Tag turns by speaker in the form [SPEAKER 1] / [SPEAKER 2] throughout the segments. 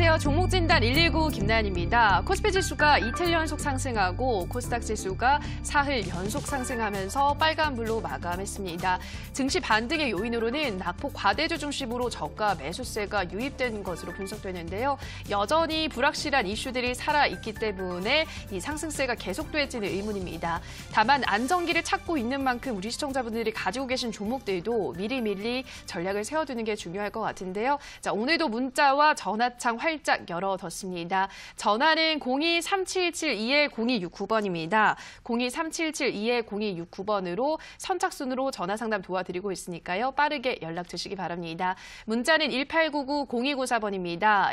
[SPEAKER 1] 안녕하세요. 종목진단 119 김나연입니다. 코스피 지수가 이틀 연속 상승하고 코스닥 지수가 사흘 연속 상승하면서 빨간불로 마감했습니다. 증시 반등의 요인으로는 낙폭 과대주 중심으로 저가 매수세가 유입된 것으로 분석되는데요. 여전히 불확실한 이슈들이 살아있기 때문에 이 상승세가 계속될지는 의문입니다. 다만 안정기를 찾고 있는 만큼 우리 시청자분들이 가지고 계신 종목들도 미리미리 전략을 세워두는 게 중요할 것 같은데요. 자, 오늘도 문자와 전화창 활짝 열어뒀습니다. 전화는 02-3772-0269번입니다. 02-3772-0269번으로 선착순으로 전화 상담 도와드리고 있으니까요. 빠르게 연락 주시기 바랍니다. 문자는 1899-0294번입니다.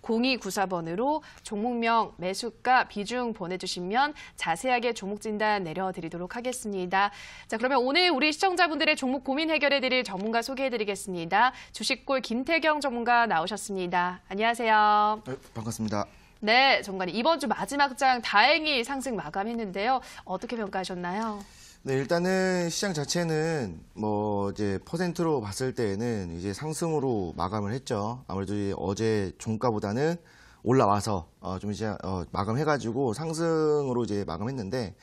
[SPEAKER 1] 1899-0294번으로 종목명, 매수가, 비중 보내주시면 자세하게 종목 진단 내려드리도록 하겠습니다. 자, 그러면 오늘 우리 시청자분들의 종목 고민 해결해드릴 전문가 소개해드리겠습니다. 주식골 김태경 전문가 나오셨습니다. 안녕하세요.
[SPEAKER 2] 네, 반갑습니다.
[SPEAKER 1] 네, 전문가님. 이번 주 마지막 장 다행히 상승 마감했는데요. 어떻게 평가하셨나요?
[SPEAKER 2] 네, 일단은 시장 자체는 이제 퍼센트로 봤을 때에는 이제 상승으로 마감을 했죠. 아무래도 어제 종가보다는 올라와서 좀 이제 마감해가지고 상승으로 이제 마감했는데,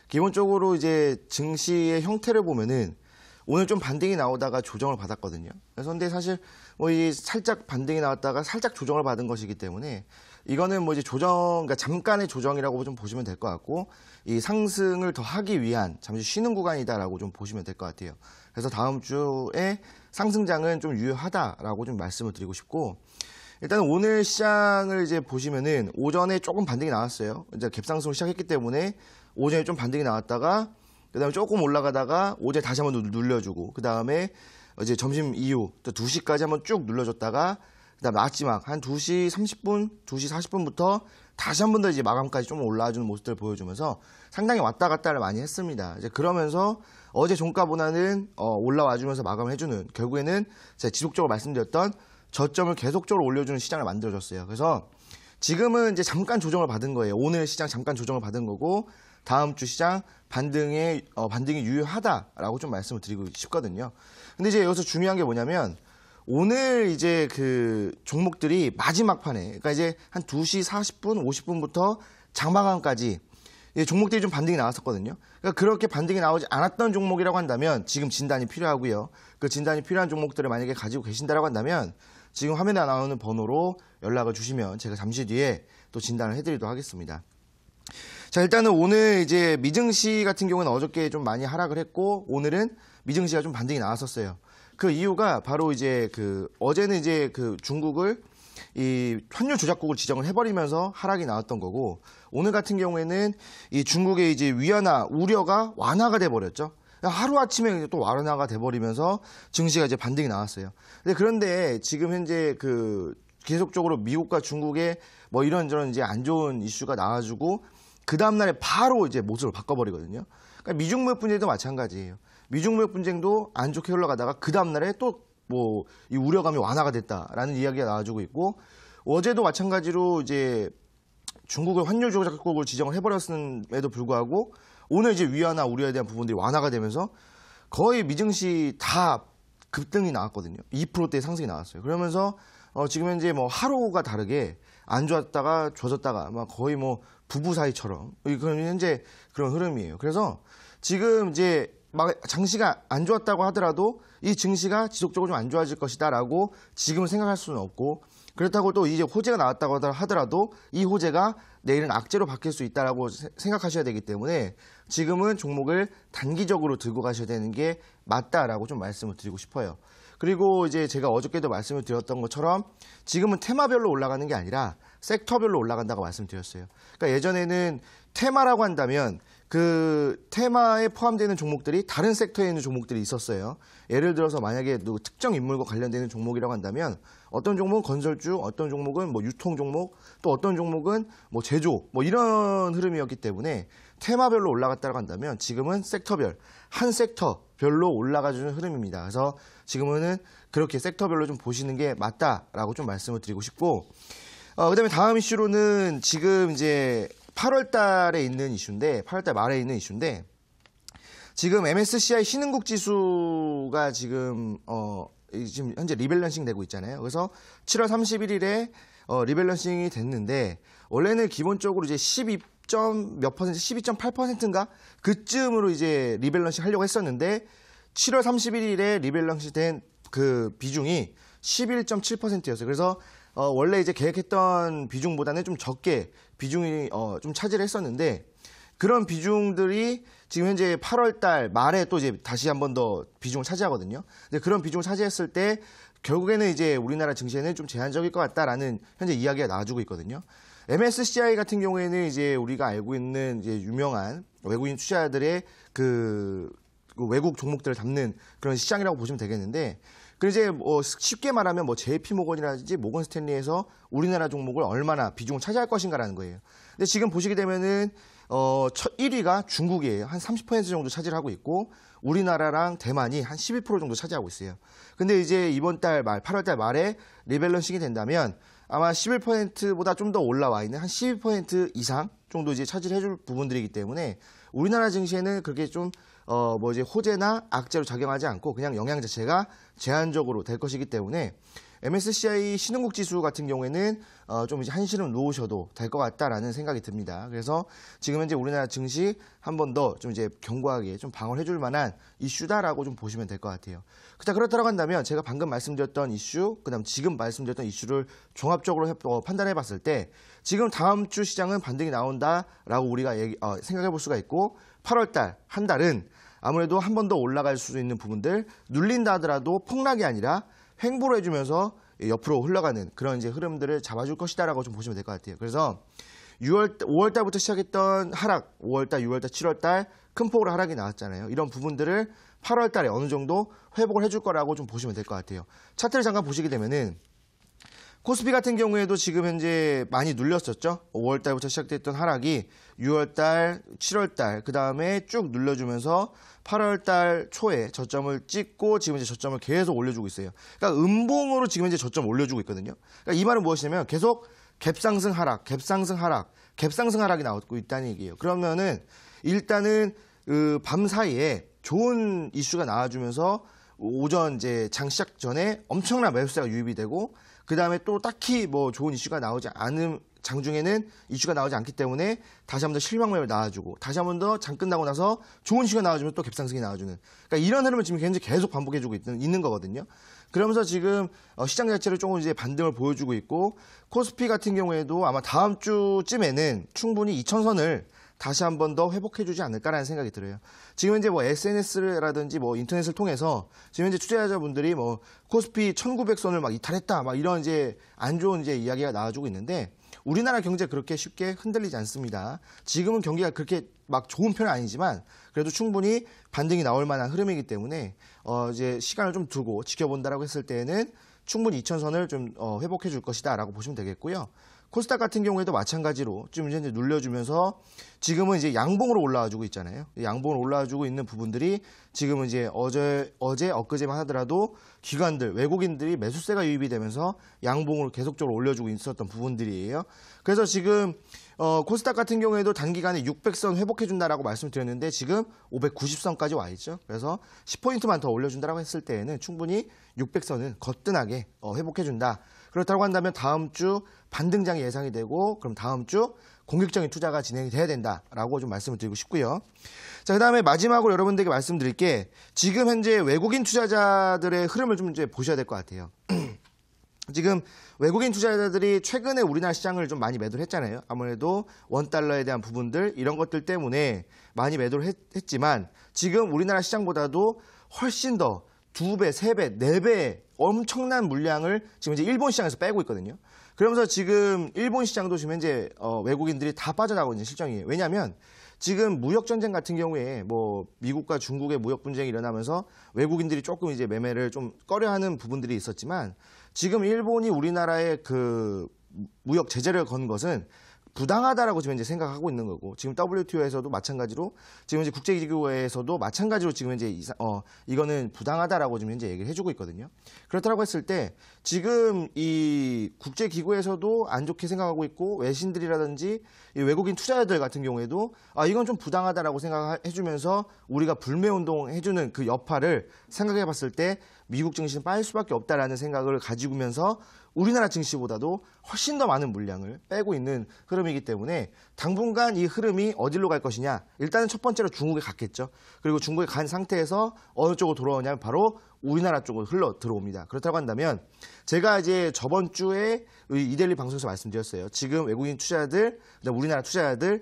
[SPEAKER 2] 기본적으로 이제 증시의 형태를 보면은 오늘 좀 반등이 나오다가 조정을 받았거든요. 그래서 근데 사실 이 살짝 반등이 나왔다가 살짝 조정을 받은 것이기 때문에 이거는 이제 그러니까 잠깐의 조정이라고 좀 보시면 될 것 같고, 이 상승을 더 하기 위한 잠시 쉬는 구간이다라고 좀 보시면 될 것 같아요. 그래서 다음 주에 상승장은 좀 유효하다라고 좀 말씀을 드리고 싶고, 일단 오늘 시장을 이제 보시면은 오전에 조금 반등이 나왔어요. 이제 갭상승을 시작했기 때문에 오전에 좀 반등이 나왔다가 그다음에 조금 올라가다가 어제 다시 한번 눌려주고, 그다음에 이제 점심 이후 또 2시까지 한번 쭉 눌러줬다가 그다음에 마지막 한 2시 30분, 2시 40분부터 다시 한 번 더 이제 마감까지 좀 올라와주는 모습들을 보여주면서 상당히 왔다 갔다를 많이 했습니다. 이제 그러면서 어제 종가보다는 올라와주면서 마감해주는, 결국에는 제가 지속적으로 말씀드렸던 저점을 계속적으로 올려주는 시장을 만들어줬어요. 그래서 지금은 이제 잠깐 조정을 받은 거예요. 오늘 시장 잠깐 조정을 받은 거고, 다음 주 시장 반등이 유효하다라고 좀 말씀을 드리고 싶거든요. 근데 이제 여기서 중요한 게 뭐냐면, 오늘 이제 그 종목들이 마지막 판에, 그러니까 이제 한 2시 40분, 50분부터 장마감까지 종목들이 좀 반등이 나왔었거든요. 그러니까 그렇게 반등이 나오지 않았던 종목이라고 한다면 지금 진단이 필요하고요. 그 진단이 필요한 종목들을 만약에 가지고 계신다라고 한다면 지금 화면에 나오는 번호로 연락을 주시면 제가 잠시 뒤에 또 진단을 해드리도록 하겠습니다. 자, 일단은 오늘 이제 미증시 같은 경우는 어저께 좀 많이 하락을 했고, 오늘은 미증시가 좀 반등이 나왔었어요. 그 이유가 바로 이제 어제는 이제 중국을 이 환율 조작국을 지정을 해버리면서 하락이 나왔던 거고, 오늘 같은 경우에는 이 중국의 이제 위안화 우려가 완화가 돼버렸죠. 하루아침에 또 완화가 돼버리면서 증시가 이제 반등이 나왔어요. 그런데 지금 현재 계속적으로 미국과 중국의 이런저런 이제 안 좋은 이슈가 나와주고, 그 다음날에 바로 이제 모습을 바꿔버리거든요. 그러니까 미중무역 분쟁도 마찬가지예요. 미중무역 분쟁도 안 좋게 흘러가다가 그 다음날에 또 이 우려감이 완화가 됐다라는 이야기가 나와주고 있고, 어제도 마찬가지로 이제 중국의 환율 조작국을 지정을 해버렸음에도 불구하고 오늘 이제 위안화 우려에 대한 부분들이 완화가 되면서 거의 미증시 다 급등이 나왔거든요. 2%대 상승이 나왔어요. 그러면서 지금 현재 하루가 다르게 안 좋았다가 좋아졌다가 거의 부부 사이처럼 그런 현재 그런 흐름이에요. 그래서 지금 이제 장시가 안 좋았다고 하더라도 이 증시가 지속적으로 좀 안 좋아질 것이다라고 지금은 생각할 수는 없고, 그렇다고 또 이제 호재가 나왔다고 하더라도 이 호재가 내일은 악재로 바뀔 수 있다라고 생각하셔야 되기 때문에 지금은 종목을 단기적으로 들고 가셔야 되는 게 맞다라고 좀 말씀을 드리고 싶어요. 그리고 이제 제가 어저께도 말씀을 드렸던 것처럼 지금은 테마별로 올라가는 게 아니라 섹터별로 올라간다고 말씀드렸어요. 그러니까 예전에는 테마라고 한다면 그 테마에 포함되는 종목들이 다른 섹터에 있는 종목들이 있었어요. 예를 들어서 만약에 특정 인물과 관련되는 종목이라고 한다면 어떤 종목은 건설주, 어떤 종목은 유통 종목, 또 어떤 종목은 제조, 이런 흐름이었기 때문에 테마별로 올라갔다고 한다면 지금은 섹터별, 한 섹터별로 올라가주는 흐름입니다. 그래서 지금은 그렇게 섹터별로 좀 보시는 게 맞다라고 좀 말씀을 드리고 싶고, 그다음에 다음 이슈로는 지금 이제 8월 달에 있는 이슈인데, 8월 달 말에 있는 이슈인데, 지금 MSCI 신흥국 지수가 지금 현재 리밸런싱 되고 있잖아요. 그래서 7월 31일에 리밸런싱이 됐는데 원래는 기본적으로 이제 12점 몇 퍼센트, 12.8%인가 그쯤으로 이제 리밸런싱 하려고 했었는데 7월 31일에 리밸런싱 된 그 비중이 11.7%였어요. 그래서 원래 이제 계획했던 비중보다는 좀 적게 비중이 좀 차지를 했었는데 그런 비중들이 지금 현재 8월 달 말에 또 이제 다시 한 번 더 비중을 차지하거든요. 근데 그런 비중을 차지했을 때 결국에는 이제 우리나라 증시에는 좀 제한적일 것 같다라는 현재 이야기가 나와주고 있거든요. MSCI 같은 경우에는 이제 우리가 알고 있는 이제 유명한 외국인 투자자들의 그 외국 종목들을 담는 그런 시장이라고 보시면 되겠는데, 그 이제 뭐 쉽게 말하면 뭐 JP모건이라든지 모건 스탠리에서 우리나라 종목을 얼마나 비중을 차지할 것인가라는 거예요. 근데 지금 보시게 되면은 1위가 중국이에요. 한 30% 정도 차지를 하고 있고 우리나라랑 대만이 한 12% 정도 차지하고 있어요. 근데 이제 이번 달 말, 8월 달 말에 리밸런싱이 된다면 아마 11%보다 좀 더 올라와 있는 한 12% 이상 정도 이제 차지를 해줄 부분들이기 때문에 우리나라 증시에는 그렇게 좀 뭐 이제 호재나 악재로 작용하지 않고 그냥 영향 자체가 제한적으로 될 것이기 때문에 MSCI 신흥국 지수 같은 경우에는 좀 이제 한시름 놓으셔도 될 것 같다라는 생각이 듭니다. 그래서 지금 현재 우리나라 증시 한 번 더 좀 이제 견고하게 좀 방어를 해줄 만한 이슈다라고 좀 보시면 될 것 같아요. 자, 그렇다고 한다면 제가 방금 말씀드렸던 이슈, 그다음 지금 말씀드렸던 이슈를 종합적으로 판단해 봤을 때 지금 다음 주 시장은 반등이 나온다라고 우리가 생각해 볼 수가 있고 8월 달, 한 달은 아무래도 한 번 더 올라갈 수 있는 부분들 눌린다 하더라도 폭락이 아니라 횡보를 해주면서 옆으로 흘러가는 그런 이제 흐름들을 잡아줄 것이다라고 좀 보시면 될 것 같아요. 그래서 5월 달부터 시작했던 하락, 5월 달, 6월 달, 7월 달 큰 폭으로 하락이 나왔잖아요. 이런 부분들을 8월 달에 어느 정도 회복을 해줄 거라고 좀 보시면 될 것 같아요. 차트를 잠깐 보시게 되면은 코스피 같은 경우에도 지금 현재 많이 눌렸었죠. 5월 달부터 시작됐던 하락이 6월 달, 7월 달, 그 다음에 쭉 눌려주면서 8월 달 초에 저점을 찍고 지금 이제 저점을 계속 올려주고 있어요. 그러니까 음봉으로 지금 이제 저점 올려주고 있거든요. 그러니까 이 말은 무엇이냐면 계속 갭상승 하락, 갭상승 하락, 갭상승 하락이 나오고 있다는 얘기예요. 그러면은 일단은 그 밤 사이에 좋은 이슈가 나와주면서 오전 이제 장 시작 전에 엄청난 매수세가 유입이 되고 그 다음에 또 딱히 뭐 좋은 이슈가 나오지 않은 장중에는 이슈가 나오지 않기 때문에 다시 한 번 더 실망 매물 나와주고 다시 한 번 더 장 끝나고 나서 좋은 이슈가 나와주면 또 갭상승이 나와주는, 그러니까 이런 흐름을 지금 현재 계속 반복해주고 있는 거거든요. 그러면서 지금 시장 자체를 조금 이제 반등을 보여주고 있고 코스피 같은 경우에도 아마 다음 주쯤에는 충분히 2000선을 다시 한 번 더 회복해주지 않을까라는 생각이 들어요. 지금 이제 뭐 SNS라든지 뭐 인터넷을 통해서 지금 이제 투자자분들이 뭐 코스피 1900선을 막 이탈했다 막 이런 이제 안 좋은 이제 이야기가 나와주고 있는데 우리나라 경제 그렇게 쉽게 흔들리지 않습니다. 지금은 경기가 그렇게 막 좋은 편은 아니지만 그래도 충분히 반등이 나올 만한 흐름이기 때문에 이제 시간을 좀 두고 지켜본다라고 했을 때에는 충분히 2000선을 좀 회복해 줄 것이다라고 보시면 되겠고요. 코스닥 같은 경우에도 마찬가지로 좀 이제 눌려주면서 지금은 이제 양봉으로 올라와주고 있잖아요. 양봉으로 올라와주고 있는 부분들이 지금은 이제 어제 엊그제만 하더라도 기관들, 외국인들이 매수세가 유입이 되면서 양봉으로 계속적으로 올려주고 있었던 부분들이에요. 그래서 지금 코스닥 같은 경우에도 단기간에 600선 회복해준다라고 말씀드렸는데 지금 590선까지 와 있죠. 그래서 10포인트만 더 올려준다라고 했을 때에는 충분히 600선은 거뜬하게 회복해준다. 그렇다고 한다면 다음 주 반등장이 예상이 되고 그럼 다음 주 공격적인 투자가 진행이 돼야 된다라고 좀 말씀을 드리고 싶고요. 자, 그다음에 마지막으로 여러분들에게 말씀드릴 게 지금 현재 외국인 투자자들의 흐름을 좀 이제 보셔야 될 것 같아요. 지금 외국인 투자자들이 최근에 우리나라 시장을 좀 많이 매도를 했잖아요. 아무래도 원달러에 대한 부분들 이런 것들 때문에 많이 매도를 했지만 지금 우리나라 시장보다도 훨씬 더 2배, 3배, 4배 엄청난 물량을 지금 이제 일본 시장에서 빼고 있거든요. 그러면서 지금 일본 시장도 지금 현재 외국인들이 다 빠져나가고 있는 실정이에요. 왜냐하면 지금 무역 전쟁 같은 경우에 뭐 미국과 중국의 무역 분쟁이 일어나면서 외국인들이 조금 이제 매매를 좀 꺼려하는 부분들이 있었지만 지금 일본이 우리나라에 그 무역 제재를 건 것은 부당하다라고 지금 이제 생각하고 있는 거고 지금 WTO에서도 마찬가지로 지금 이제 국제기구에서도 마찬가지로 지금 이제 이거는 부당하다라고 지금 이제 얘기를 해주고 있거든요. 그렇다고 했을 때 지금 이 국제기구에서도 안 좋게 생각하고 있고 외신들이라든지 이 외국인 투자자들 같은 경우에도 이건 좀 부당하다라고 생각해주면서 우리가 불매운동 해주는 그 여파를 생각해봤을 때 미국 증시는 빠질 수밖에 없다라는 생각을 가지고면서 우리나라 증시보다도 훨씬 더 많은 물량을 빼고 있는 흐름이기 때문에 당분간 이 흐름이 어디로 갈 것이냐. 일단은 첫 번째로 중국에 갔겠죠. 그리고 중국에 간 상태에서 어느 쪽으로 돌아오냐면 바로 우리나라 쪽으로 흘러 들어옵니다. 그렇다고 한다면 제가 이제 저번 주에 이데일리 방송에서 말씀드렸어요. 지금 외국인 투자자들, 우리나라 투자자들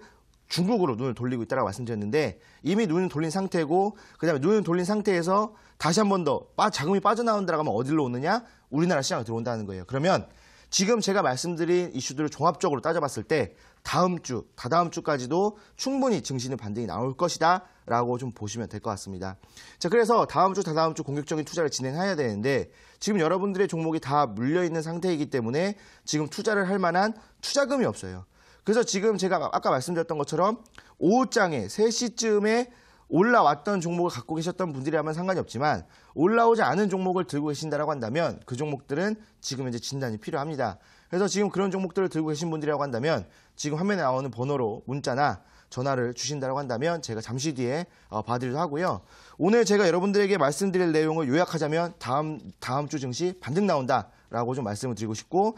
[SPEAKER 2] 중국으로 눈을 돌리고 있다고 말씀드렸는데 이미 눈을 돌린 상태고 그다음에 눈을 돌린 상태에서 다시 한 번 더 자금이 빠져나온다고 하면 어디로 오느냐? 우리나라 시장에 들어온다는 거예요. 그러면 지금 제가 말씀드린 이슈들을 종합적으로 따져봤을 때 다음 주, 다다음 주까지도 충분히 증시는 반등이 나올 것이다 라고 좀 보시면 될 것 같습니다. 자, 그래서 다음 주, 다다음 주 공격적인 투자를 진행해야 되는데 지금 여러분들의 종목이 다 물려있는 상태이기 때문에 지금 투자를 할 만한 투자금이 없어요. 그래서 지금 제가 아까 말씀드렸던 것처럼 오후장에 3시쯤에 올라왔던 종목을 갖고 계셨던 분들이라면 상관이 없지만 올라오지 않은 종목을 들고 계신다고 한다면 그 종목들은 지금 이제 진단이 필요합니다. 그래서 지금 그런 종목들을 들고 계신 분들이라고 한다면 지금 화면에 나오는 번호로 문자나 전화를 주신다고 한다면 제가 잠시 뒤에 봐드리도록 하고요. 오늘 제가 여러분들에게 말씀드릴 내용을 요약하자면 다음 주 증시 반등 나온다라고 좀 말씀을 드리고 싶고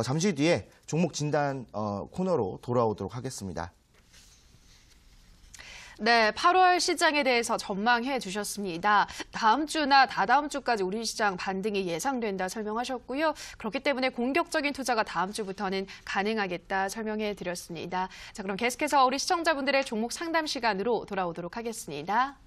[SPEAKER 2] 잠시 뒤에 종목 진단 코너로 돌아오도록 하겠습니다.
[SPEAKER 1] 네, 8월 시장에 대해서 전망해 주셨습니다. 다음 주나 다다음 주까지 우리 시장 반등이 예상된다 설명하셨고요. 그렇기 때문에 공격적인 투자가 다음 주부터는 가능하겠다 설명해 드렸습니다. 자, 그럼 계속해서 우리 시청자분들의 종목 상담 시간으로 돌아오도록 하겠습니다.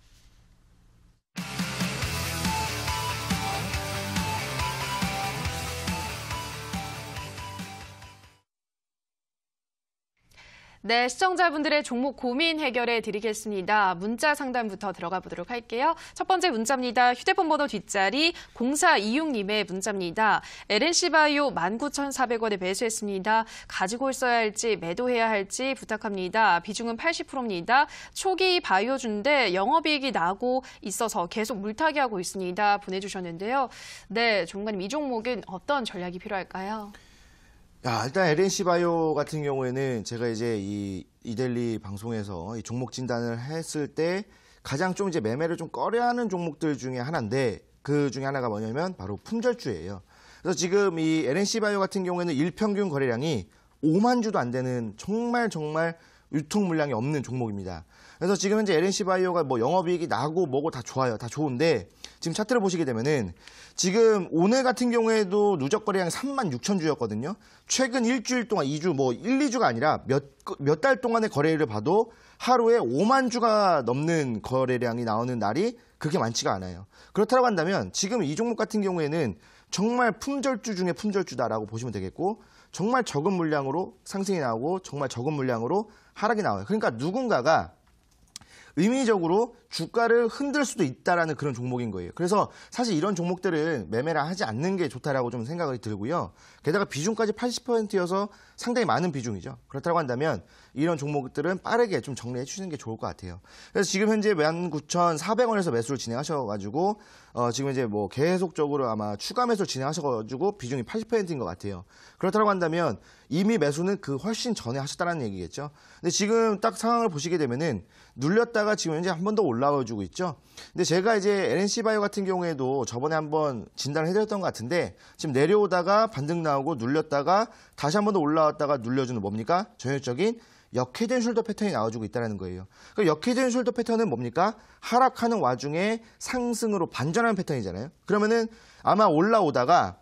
[SPEAKER 1] 네, 시청자분들의 종목 고민 해결해 드리겠습니다. 문자 상담부터 들어가 보도록 할게요. 첫 번째 문자입니다. 휴대폰 번호 뒷자리 0426님의 문자입니다. LNC바이오 19,400원에 매수했습니다. 가지고 있어야 할지 매도해야 할지 부탁합니다. 비중은 80%입니다. 초기 바이오주인데 영업이익이 나고 있어서 계속 물타기 하고 있습니다. 보내주셨는데요. 네, 종관님 이 종목은 어떤 전략이 필요할까요?
[SPEAKER 2] 일단 LNC바이오 같은 경우에는 제가 이제 이데일리 방송에서 이 종목 진단을 했을 때 가장 좀 이제 매매를 좀 꺼려하는 종목들 중에 하나인데 그 중에 하나가 뭐냐면 바로 품절주예요. 그래서 지금 이 LNC바이오 같은 경우에는 일평균 거래량이 5만 주도 안 되는 정말 유통 물량이 없는 종목입니다. 그래서 지금 현재 LNC바이오가 뭐 영업이익이 나고 뭐고 다 좋아요. 다 좋은데 지금 차트를 보시게 되면은 지금 오늘 같은 경우에도 누적 거래량이 36,000주였거든요. 최근 일주일 동안 2주 뭐 1, 2주가 아니라 몇 달 동안의 거래를 봐도 하루에 5만 주가 넘는 거래량이 나오는 날이 그렇게 많지가 않아요. 그렇다고 한다면 지금 이 종목 같은 경우에는 정말 품절주 중에 품절주다라고 보시면 되겠고 정말 적은 물량으로 상승이 나오고 정말 적은 물량으로 하락이 나와요. 그러니까 누군가가 의미적으로 주가를 흔들 수도 있다라는 그런 종목인 거예요. 그래서 사실 이런 종목들은 매매를 하지 않는 게 좋다라고 좀 생각이 들고요. 게다가 비중까지 80%여서 상당히 많은 비중이죠. 그렇다고 한다면 이런 종목들은 빠르게 좀 정리해 주시는 게 좋을 것 같아요. 그래서 지금 현재 19,400원에서 매수를 진행하셔가지고 지금 이제 뭐 계속적으로 아마 추가 매수를 진행하셔가지고 비중이 80%인 것 같아요. 그렇다고 한다면 이미 매수는 그 훨씬 전에 하셨다는 얘기겠죠. 근데 지금 딱 상황을 보시게 되면은 눌렸다가 지금 현재 한 번 더 올라와주고 있죠. 근데 제가 이제 LNC바이오 같은 경우에도 저번에 한번 진단을 해드렸던 것 같은데 지금 내려오다가 반등 나오고 눌렸다가 다시 한 번 더 올라왔다가 눌려주는 뭡니까? 전형적인 역회전 숄더 패턴이 나와주고 있다는 거예요. 그 역회전 숄더 패턴은 뭡니까? 하락하는 와중에 상승으로 반전하는 패턴이잖아요. 그러면은 아마 올라오다가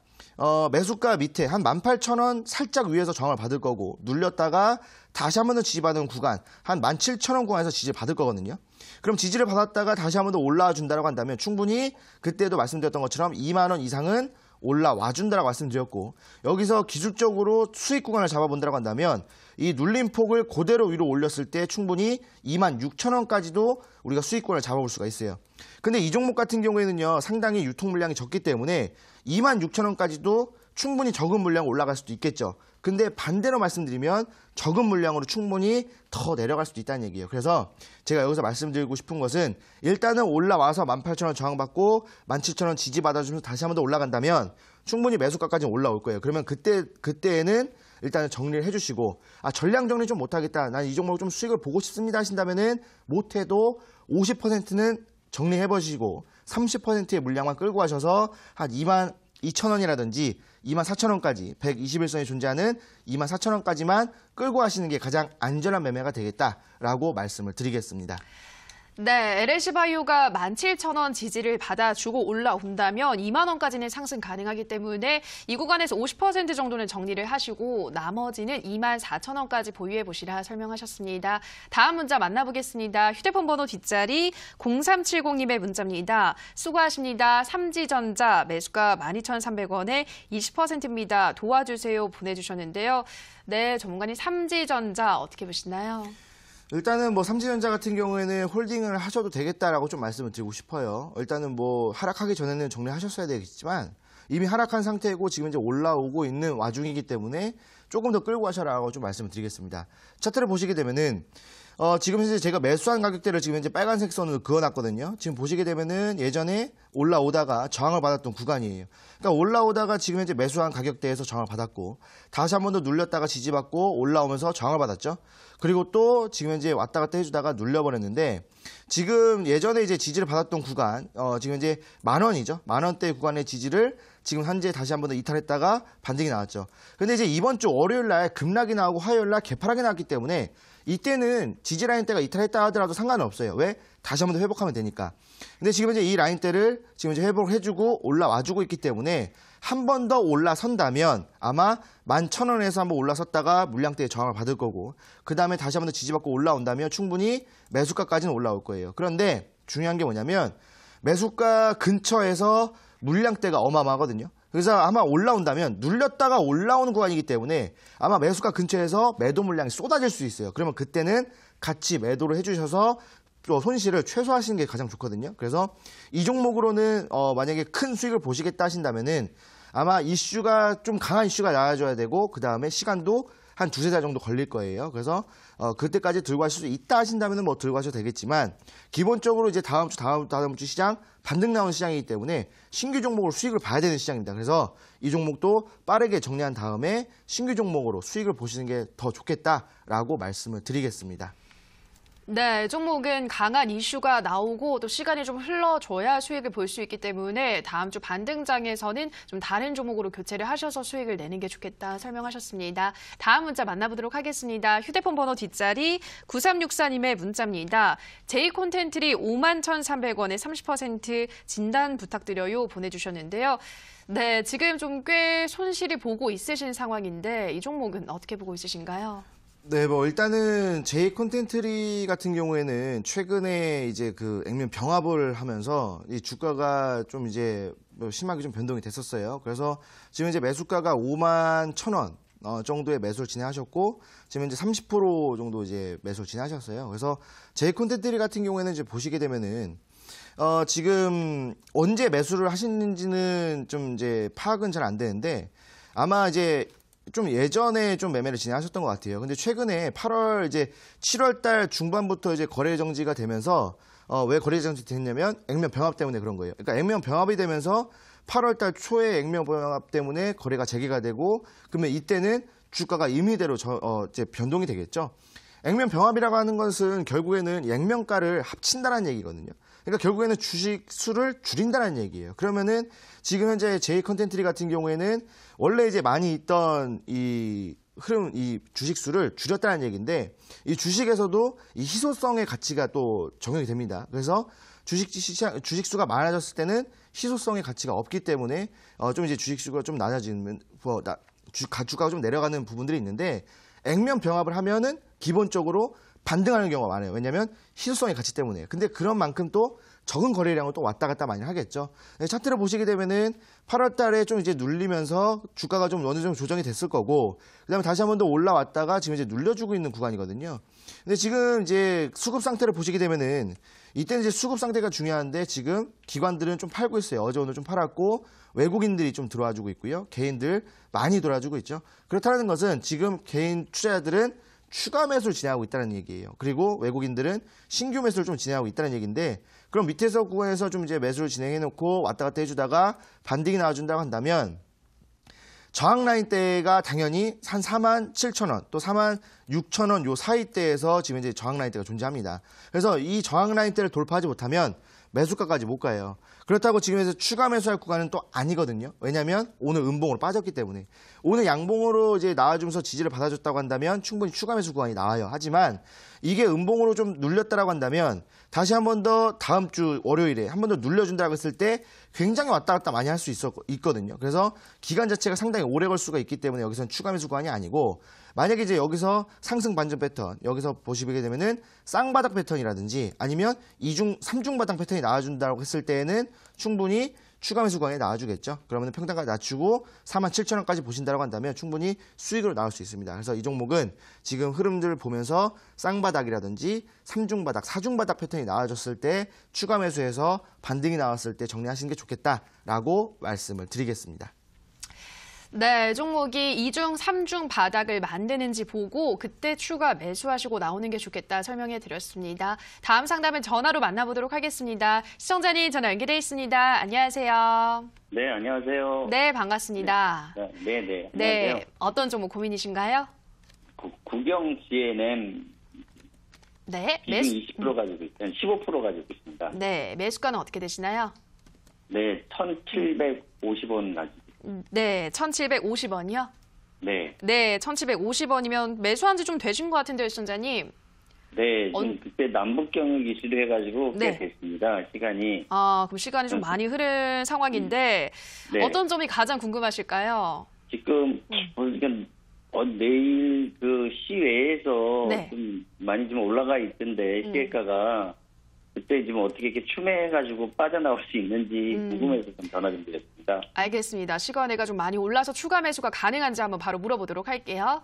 [SPEAKER 2] 매수가 밑에 한 18,000원 살짝 위에서 저항을 받을 거고 눌렸다가 다시 한 번 더 지지받은 구간 한 17,000원 구간에서 지지를 받을 거거든요. 그럼 지지를 받았다가 다시 한 번 더 올라와 준다고 한다면 충분히 그때도 말씀드렸던 것처럼 2만 원 이상은 올라와 준다라고 말씀드렸고 여기서 기술적으로 수익 구간을 잡아본다고 한다면 이 눌림 폭을 그대로 위로 올렸을 때 충분히 26,000원까지도 우리가 수익권을 잡아볼 수가 있어요. 근데 이 종목 같은 경우에는요 상당히 유통 물량이 적기 때문에 26,000원까지도 충분히 적은 물량 올라갈 수도 있겠죠. 근데 반대로 말씀드리면 적은 물량으로 충분히 더 내려갈 수도 있다는 얘기예요. 그래서 제가 여기서 말씀드리고 싶은 것은 일단은 올라와서 18,000원 저항받고 17,000원 지지받아주면서 다시 한 번 더 올라간다면 충분히 매수가까지 올라올 거예요. 그러면 그때에는 일단은 정리를 해주시고 전량 정리 좀 못하겠다. 난 이 종목을 좀 수익을 보고 싶습니다 하신다면은 못해도 50%는 정리해보시고 30%의 물량만 끌고 가셔서 한 2,000원이라든지 24,000원까지 121선이 존재하는 24,000원까지만 끌고 가시는 게 가장 안전한 매매가 되겠다라고 말씀을 드리겠습니다.
[SPEAKER 1] 네, LS바이오가 17,000원 지지를 받아주고 올라온다면 2만 원까지는 상승 가능하기 때문에 이 구간에서 50% 정도는 정리를 하시고 나머지는 24,000원까지 보유해 보시라 설명하셨습니다. 다음 문자 만나보겠습니다. 휴대폰 번호 뒷자리 0370님의 문자입니다. 수고하십니다. 삼지전자 매수가 12,300원에 20%입니다. 도와주세요 보내주셨는데요. 네, 전문가님 삼지전자 어떻게 보시나요?
[SPEAKER 2] 일단은 뭐 삼지전자 같은 경우에는 홀딩을 하셔도 되겠다라고 좀 말씀을 드리고 싶어요. 일단은 뭐 하락하기 전에는 정리하셨어야 되겠지만 이미 하락한 상태고 지금 이제 올라오고 있는 와중이기 때문에 조금 더 끌고 가셔라고 좀 말씀을 드리겠습니다. 차트를 보시게 되면은 지금 현재 제가 매수한 가격대를 지금 현재 빨간색 선으로 그어놨거든요. 지금 보시게 되면은 예전에 올라오다가 저항을 받았던 구간이에요. 그러니까 올라오다가 지금 현재 매수한 가격대에서 저항을 받았고 다시 한 번 더 눌렸다가 지지받고 올라오면서 저항을 받았죠. 그리고 또 지금 현재 왔다 갔다 해주다가 눌려버렸는데 지금 예전에 이제 지지를 받았던 구간 지금 현재 10,000원이죠. 10,000원대 구간의 지지를 지금 현재 다시 한 번 더 이탈했다가 반등이 나왔죠. 근데 이제 이번 주 월요일 날 급락이 나오고 화요일 날 개파락이 나왔기 때문에 이때는 지지 라인대가 이탈했다 하더라도 상관은 없어요. 왜? 다시 한 번 더 회복하면 되니까. 근데 지금 이제 이 라인대를 지금 이제 회복해주고 올라와주고 있기 때문에 한 번 더 올라선다면 아마 11,000원에서 한번 올라섰다가 물량대에 저항을 받을 거고 그 다음에 다시 한 번 더 지지받고 올라온다면 충분히 매수가까지는 올라올 거예요. 그런데 중요한 게 뭐냐면 매수가 근처에서 물량대가 어마어마하거든요. 그래서 아마 올라온다면 눌렸다가 올라오는 구간이기 때문에 아마 매수가 근처에서 매도 물량이 쏟아질 수 있어요. 그러면 그때는 같이 매도를 해주셔서 또 손실을 최소화하시는 게 가장 좋거든요. 그래서 이 종목으로는 만약에 큰 수익을 보시겠다 하신다면은 아마 이슈가 좀 강한 이슈가 나와줘야 되고 그 다음에 시간도 한 두세 달 정도 걸릴 거예요. 그래서 그때까지 들고 가실 수 있다 하신다면 뭐 들고 가셔도 되겠지만 기본적으로 이제 다음 주 시장 반등 나오는 시장이기 때문에 신규 종목으로 수익을 봐야 되는 시장입니다. 그래서 이 종목도 빠르게 정리한 다음에 신규 종목으로 수익을 보시는 게 더 좋겠다라고 말씀을 드리겠습니다.
[SPEAKER 1] 네, 종목은 강한 이슈가 나오고 또 시간이 좀 흘러줘야 수익을 볼 수 있기 때문에 다음 주 반등장에서는 좀 다른 종목으로 교체를 하셔서 수익을 내는 게 좋겠다 설명하셨습니다. 다음 문자 만나보도록 하겠습니다. 휴대폰 번호 뒷자리 9364님의 문자입니다. J콘텐트리 51,300원에 30% 진단 부탁드려요 보내주셨는데요. 네, 지금 좀 꽤 손실이 보고 있으신 상황인데 이 종목은 어떻게 보고 있으신가요?
[SPEAKER 2] 네, 뭐 일단은 J콘텐트리 같은 경우에는 최근에 이제 그 액면 병합을 하면서 이 주가가 좀 이제 뭐 심하게 좀 변동이 됐었어요. 그래서 지금 이제 매수가가 51,000원 정도의 매수를 진행하셨고 지금 이제 30% 정도 이제 매수를 진행하셨어요. 그래서 J콘텐트리 같은 경우에는 이제 보시게 되면은 지금 언제 매수를 하시는지는 좀 이제 파악은 잘 안 되는데 아마 이제 좀 예전에 좀 매매를 진행하셨던 것 같아요. 근데 최근에 8월 이제 7월 달 중반부터 이제 거래 정지가 되면서 왜 거래 정지 됐냐면 액면 병합 때문에 그런 거예요. 그러니까 액면 병합이 되면서 8월 달 초에 액면 병합 때문에 거래가 재개가 되고 그러면 이때는 주가가 임의대로 이제 변동이 되겠죠. 액면 병합이라고 하는 것은 결국에는 액면가를 합친다는 얘기거든요. 그러니까 결국에는 주식 수를 줄인다는 얘기예요. 그러면은 지금 현재 J컨텐트리 같은 경우에는 원래 이제 많이 있던 이 흐름, 이 주식 수를 줄였다는 얘기인데 이 주식에서도 이 희소성의 가치가 또 적용이 됩니다. 그래서 주식 수가 많아졌을 때는 희소성의 가치가 없기 때문에 좀 이제 주식 수가 좀 낮아지면 주가가 좀 내려가는 부분들이 있는데 액면 병합을 하면은 기본적으로 반등하는 경우가 많아요. 왜냐하면 희소성의 가치 때문에. 근데 그런 만큼 또 적은 거래량을 또 왔다 갔다 많이 하겠죠. 차트를 보시게 되면은 8월 달에 좀 이제 눌리면서 주가가 좀 어느 정도 조정이 됐을 거고, 그 다음에 다시 한 번 더 올라왔다가 지금 이제 눌려주고 있는 구간이거든요. 근데 지금 이제 수급 상태를 보시게 되면은 이때는 이제 수급 상태가 중요한데 지금 기관들은 좀 팔고 있어요. 어제 오늘 좀 팔았고 외국인들이 좀 들어와주고 있고요. 개인들 많이 들어와주고 있죠. 그렇다는 것은 지금 개인 투자자들은 추가 매수를 진행하고 있다는 얘기예요. 그리고 외국인들은 신규 매수를 좀 진행하고 있다는 얘기인데 그럼 밑에서 구간에서 좀 이제 매수를 진행해 놓고 왔다 갔다 해주다가 반등이 나와준다고 한다면 저항 라인대가 당연히 한 47,000원 또 6,000원 요 사이대에서 지금 이제 저항 라인대가 존재합니다. 그래서 이 저항 라인대를 돌파하지 못하면 매수가까지 못 가요. 그렇다고 지금에서 추가 매수할 구간은 또 아니거든요. 왜냐하면 오늘 음봉으로 빠졌기 때문에. 오늘 양봉으로 이제 나와주면서 지지를 받아줬다고 한다면 충분히 추가 매수 구간이 나와요. 하지만 이게 음봉으로 좀 눌렸다라고 한다면 다시 한 번 더 다음 주 월요일에 한 번 더 눌려준다고 했을 때 굉장히 왔다 갔다 많이 할 수 있거든요. 그래서 기간 자체가 상당히 오래 걸 수가 있기 때문에 여기서는 추가 매수 구간이 아니고 만약에 이제 여기서 상승 반전 패턴, 여기서 보시게 되면은 쌍바닥 패턴이라든지 아니면 2중, 3중 바닥 패턴이 나와준다고 했을 때에는 충분히 추가 매수 구간에 나와주겠죠. 그러면 평단가를 낮추고 47,000원까지 보신다고 한다면 충분히 수익으로 나올 수 있습니다. 그래서 이 종목은 지금 흐름들을 보면서 쌍바닥이라든지 3중 바닥, 4중 바닥 패턴이 나와줬을 때 추가 매수해서 반등이 나왔을 때 정리하시는 게 좋겠다라고 말씀을 드리겠습니다.
[SPEAKER 1] 네, 종목이 2중, 3중 바닥을 만드는지 보고 그때 추가 매수하시고 나오는 게 좋겠다 설명해 드렸습니다. 다음 상담은 전화로 만나보도록 하겠습니다. 시청자님 전화 연결돼 있습니다. 안녕하세요.
[SPEAKER 3] 네, 안녕하세요.
[SPEAKER 1] 네, 반갑습니다.
[SPEAKER 3] 네.
[SPEAKER 1] 네,
[SPEAKER 3] 안녕하세요.
[SPEAKER 1] 어떤 종목 고민이신가요?
[SPEAKER 3] 국영 GNM
[SPEAKER 1] 네,
[SPEAKER 3] 비중 20% 가지고 있어요. 15% 가지고 있습니다.
[SPEAKER 1] 네, 매수가는 어떻게 되시나요?
[SPEAKER 3] 네, 1,750원 가지고.
[SPEAKER 1] 네, 1,750원이요?
[SPEAKER 3] 네.
[SPEAKER 1] 네, 1,750원이면 매수한 지 좀 되신 것 같은데요, 시청자님.
[SPEAKER 3] 네, 지금 그때 남북 경유 이슈로 해가지고 꽤
[SPEAKER 1] 네.
[SPEAKER 3] 됐습니다. 시간이.
[SPEAKER 1] 아, 그럼 시간이 좀 많이 흐른 상황인데
[SPEAKER 3] 네.
[SPEAKER 1] 어떤 점이 가장 궁금하실까요?
[SPEAKER 3] 지금 보니까 내일 그 시외에서
[SPEAKER 1] 네.
[SPEAKER 3] 좀 많이 좀 올라가 있던데 시외가가 그때 지금 어떻게 이렇게 추매해가지고 빠져나올 수 있는지 궁금해서 좀 전화 좀 드렸습니다.
[SPEAKER 1] 알겠습니다. 시간외가 좀 많이 올라서 추가 매수가 가능한지 한번 바로 물어보도록 할게요.